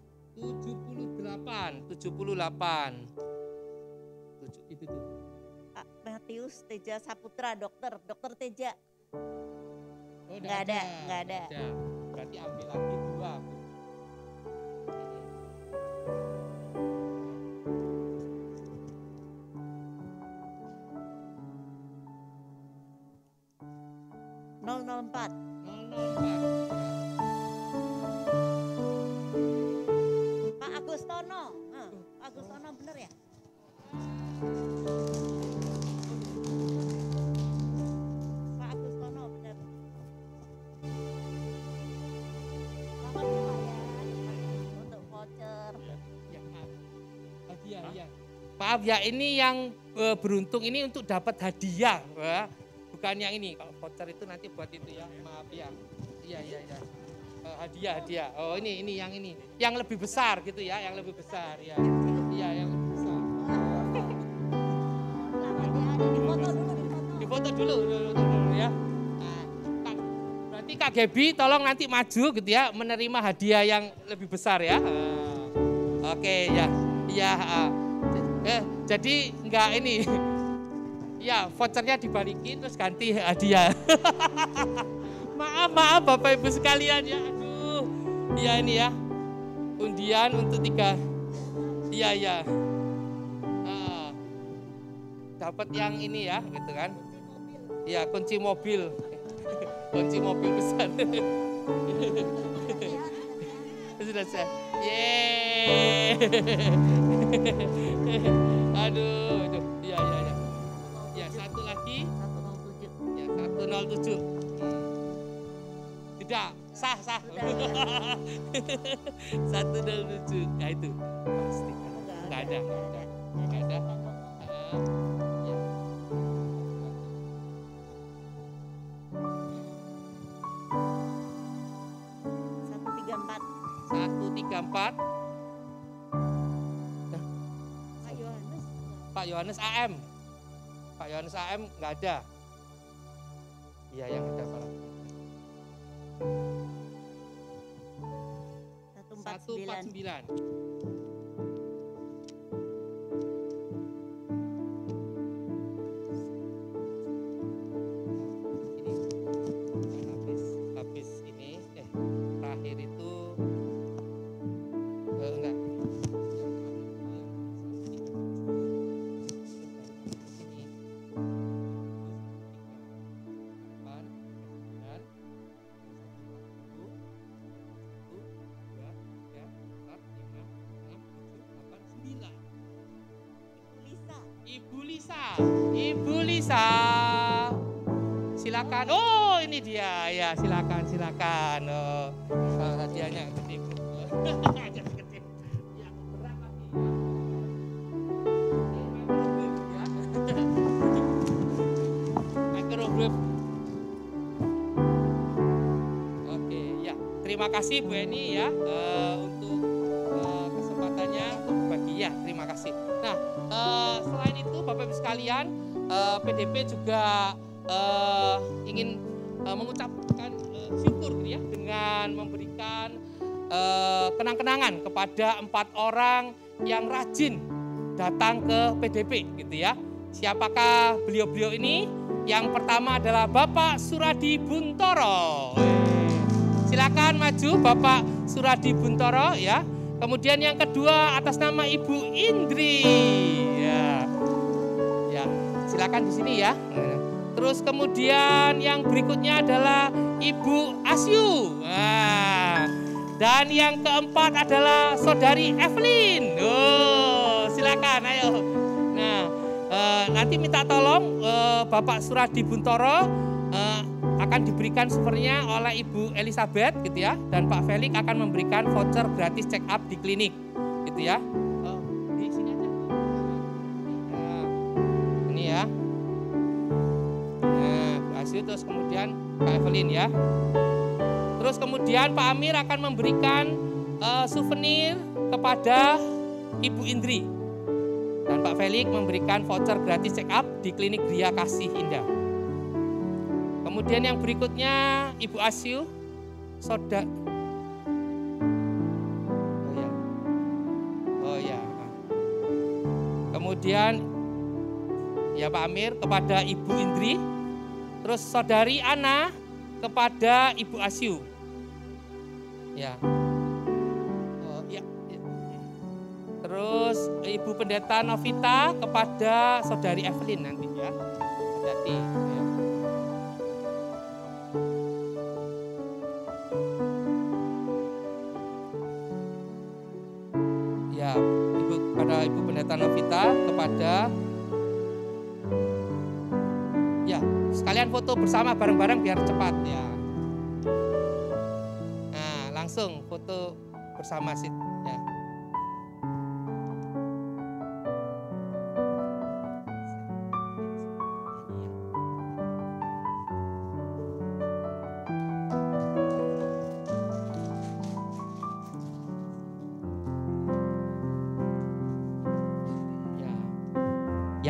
Itu tuh. Matius Teja Saputra, dokter Teja. Oh, nggak ada. Berarti ambil lagi 2. Nol 04. 004. Maaf ya, ini yang beruntung ini untuk dapat hadiah, ya. Bukan yang ini. Kalau voucher itu nanti buat itu ya. Maaf ya. Iya. Hadiah. Oh ini yang ini. Yang lebih besar gitu ya, yang lebih besar ya. Iya, yang lebih besar. Difoto dulu ya. Nah, berarti Kak Gebi tolong nanti maju gitu ya, menerima hadiah yang lebih besar ya. Oke ya. Iya, jadi enggak ini. Ya, vouchernya dibalikin terus ganti hadiah. Maaf Bapak Ibu sekalian ya. Aduh. Iya ini ya. Undian untuk 3. Iya. Dapat yang ini ya, gitu kan. Iya, kunci mobil. Kunci mobil besar. Sudah saya. Yeay. Aduh. Iya. Ya, satu lagi. 107. Ya, 107. Tidak, sah. 107. Ya itu. Pasti. Enggak ada. Ya. 134. Pak Yohanes AM. Pak Yohanes AM nggak ada. Iya, yang ada Pak. 149. Habis ini terakhir itu enggak. Ibu Lisa, silakan. Oh ini dia ya, silakan. Oh, hadiahnya gede. Gede. Ya, berat lagi. Microwave. Oke ya, terima kasih Bu Eni ya untuk kesempatannya untuk berbagi ya, terima kasih. Nah, selain itu Bapak Ibu sekalian, PDP juga ingin mengucapkan syukur gitu ya, dengan memberikan kenang-kenangan kepada 4 orang yang rajin datang ke PDP gitu ya. Siapakah beliau-beliau ini? Yang pertama adalah Bapak Suradi Buntoro. Silakan maju Bapak Suradi Buntoro ya. Kemudian yang kedua atas nama Ibu Indri. Ya, silakan di sini ya. Terus kemudian yang berikutnya adalah Ibu Asyu. Dan yang keempat adalah Saudari Evelyn. Oh, silakan, ayo. Nah, nanti minta tolong Bapak Suradi Buntoro akan diberikan souvenirnya oleh Ibu Elizabeth gitu ya, dan Pak Felix akan memberikan voucher gratis check up di klinik gitu ya. Di sini aja. Nah, ini ya. Nah, Bu Asyu, terus kemudian Pak Evelyn ya. Terus kemudian Pak Amir akan memberikan souvenir kepada Ibu Indri, dan Pak Felix memberikan voucher gratis check up di klinik Gria Kasih Indah. Kemudian yang berikutnya Ibu Asyu, Soda. Oh ya. Kemudian ya Pak Amir kepada Ibu Indri. Terus Saudari Ana kepada Ibu Asyu. Ya. Oh ya. Terus Ibu Pendeta Novita kepada Saudari Evelyn nanti ya. Hati-hati. Ya. Ya, kepada Ibu Pendeta Novita, kepada ya, sekalian foto bersama bareng-bareng biar cepat ya. Nah, langsung foto bersama sih ya.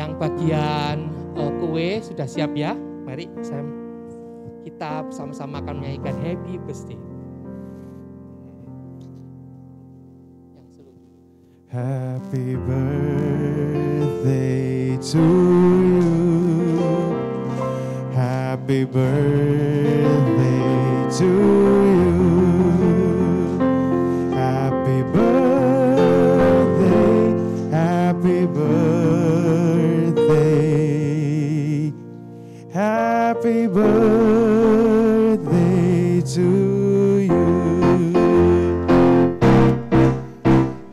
Yang bagian kue sudah siap ya. Mari kita bersama-sama akan menyanyikan Happy Birthday. Happy birthday to you. Happy birthday to you. Happy birthday, happy birthday. Happy birthday to you.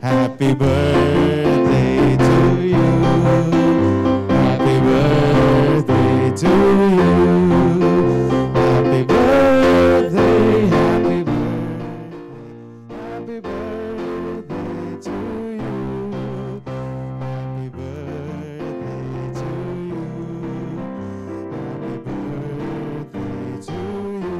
Happy birthday to you. Happy birthday to you. Happy birthday, happy birthday. Happy birthday to you. Happy birthday to you. Happy birthday to you.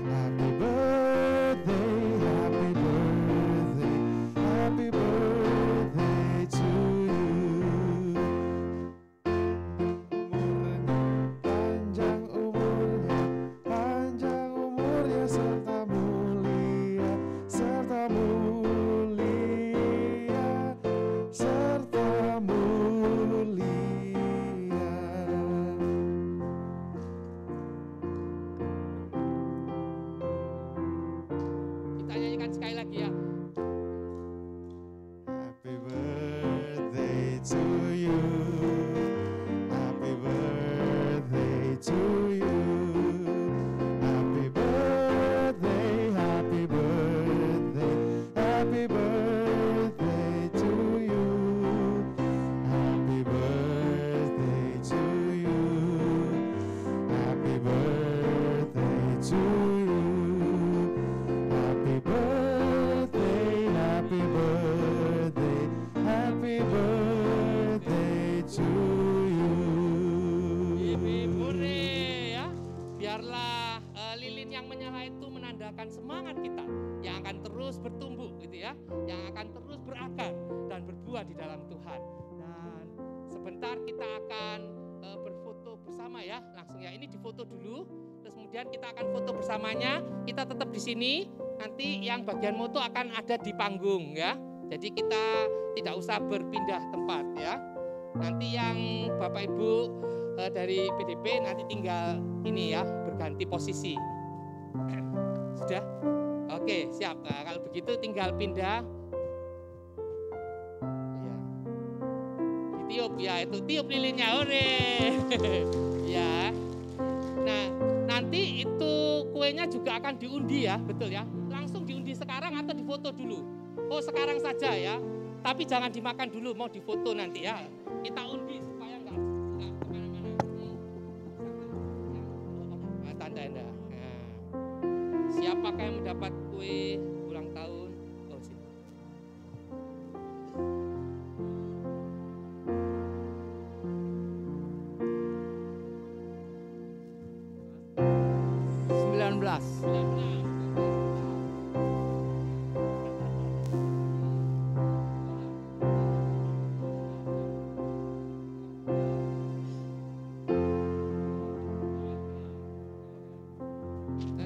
Happy birthday, happy birthday. Happy birthday to you. Panjang umurnya serta mulia, serta mulia, serta mulia. Kita nyanyikan sekali lagi ya. Happy birthday to you. Happy birthday to you. Happy birthday, happy birthday. Happy birthday to you. Happy birthday to you. Happy birthday to you. Happy birthday, happy birthday. Happy birthday to you. Hore ya. Biarlah lilin yang menyala itu menandakan semangat kita yang akan terus bertumbuh gitu ya, yang akan terus berakar dan berbuah di dalam Tuhan. Dan sebentar kita akan berfoto bersama ya, langsung ya. Ini difoto dulu, terus kemudian kita akan foto bersamanya. Kita tetap di sini. Nanti yang bagian moto akan ada di panggung ya. Jadi kita tidak usah berpindah tempat ya. Nanti yang Bapak Ibu dari PDP nanti tinggal ini ya, berganti posisi. Sudah? Oke, siap. Nah, kalau begitu tinggal pindah. Ya. Ditiup ya, itu tiup lilinnya. Hore. Ya. Nah, nanti itu kuenya juga akan diundi ya, betul ya? Langsung diundi sekarang atau difoto dulu? Oh, sekarang saja ya. Tapi jangan dimakan dulu, mau difoto nanti ya. Kita undi supaya enggak kemana-mana. Nah, tanda-tanda. Nah, siapakah yang mendapat kue ulang tahun? Oh, sini. Belas.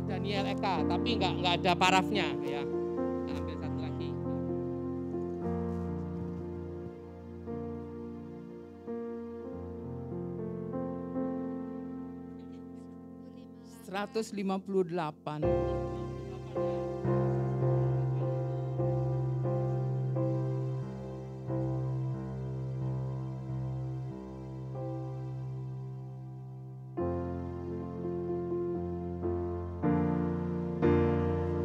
Daniel Eka, tapi nggak ada parafnya ya. Kita ambil satu lagi. $158.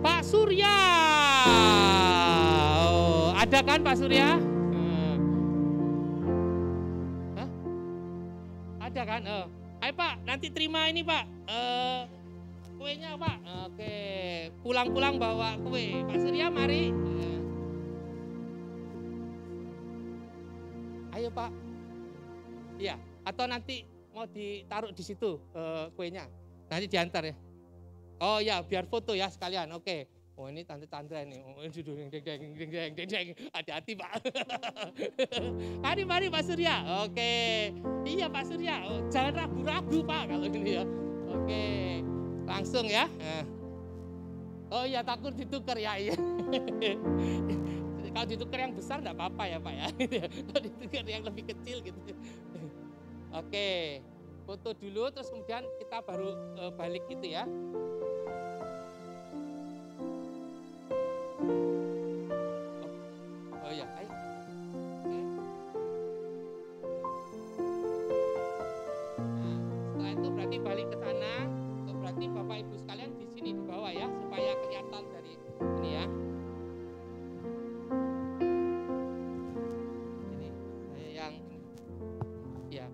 Pak Surya, oh, ada kan Pak Surya? Hah? Ada kan? Ayo Pak, nanti terima ini Pak, kuenya Pak. Oke, pulang-pulang bawa kue. Pak Surya mari. Ayo Pak. Iya, atau nanti mau ditaruh di situ kuenya. Nanti diantar ya. Oh ya, biar foto ya sekalian. Oke. Oh ini Tante Chandra nih, oh deng, hati-hati Pak. Mari Pak Surya, oke. Iya Pak Surya, oh, jangan ragu-ragu Pak kalau ini ya. Oke, langsung ya. Oh iya takut ditukar ya, iya. Kalau ditukar yang besar enggak apa-apa ya Pak ya. Kalau ditukar yang lebih kecil gitu. Oke, foto dulu terus kemudian kita baru balik gitu ya. Oh iya, ayo. Nah, setelah itu berarti balik ke sana. Berarti Bapak Ibu sekalian di sini di bawah ya, supaya kelihatan dari ini ya. Ini saya yang ya.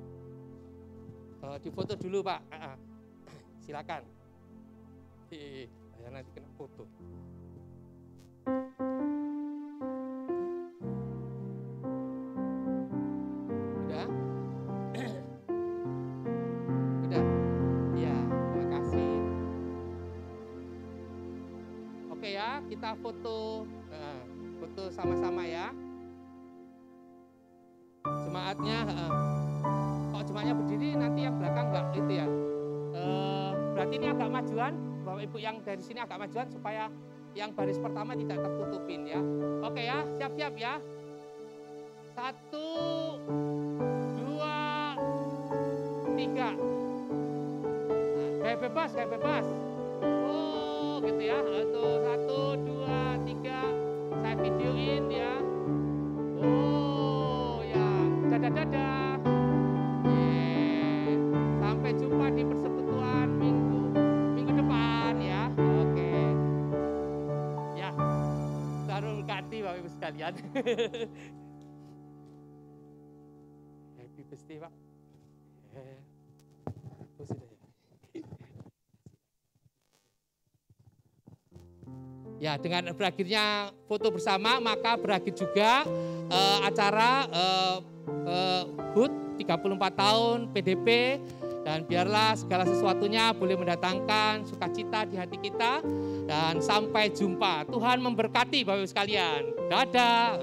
Difoto dulu Pak. Silakan. Saya nanti kena foto. Kita foto sama-sama ya. Jemaatnya, kalau jemaatnya berdiri nanti yang belakang enggak gitu ya. Berarti ini agak majuan, Bapak Ibu yang dari sini agak majuan supaya yang baris pertama tidak tertutupin ya. Oke ya, siap-siap ya. 1, 2, 3. Nah, kayak bebas. Oh gitu ya. 1, 2, 3. Saya videoin ya. Oh ya, dadah. Sampai jumpa di persekutuan minggu depan ya. Oke. Ya. Taruh ganti Bapak Ibu sekalian. Happy birthday Pak. Ya, dengan berakhirnya foto bersama maka berakhir juga acara HUT 34 tahun PDP, dan biarlah segala sesuatunya boleh mendatangkan sukacita di hati kita, dan sampai jumpa. Tuhan memberkati Bapak Ibu sekalian. Dadah.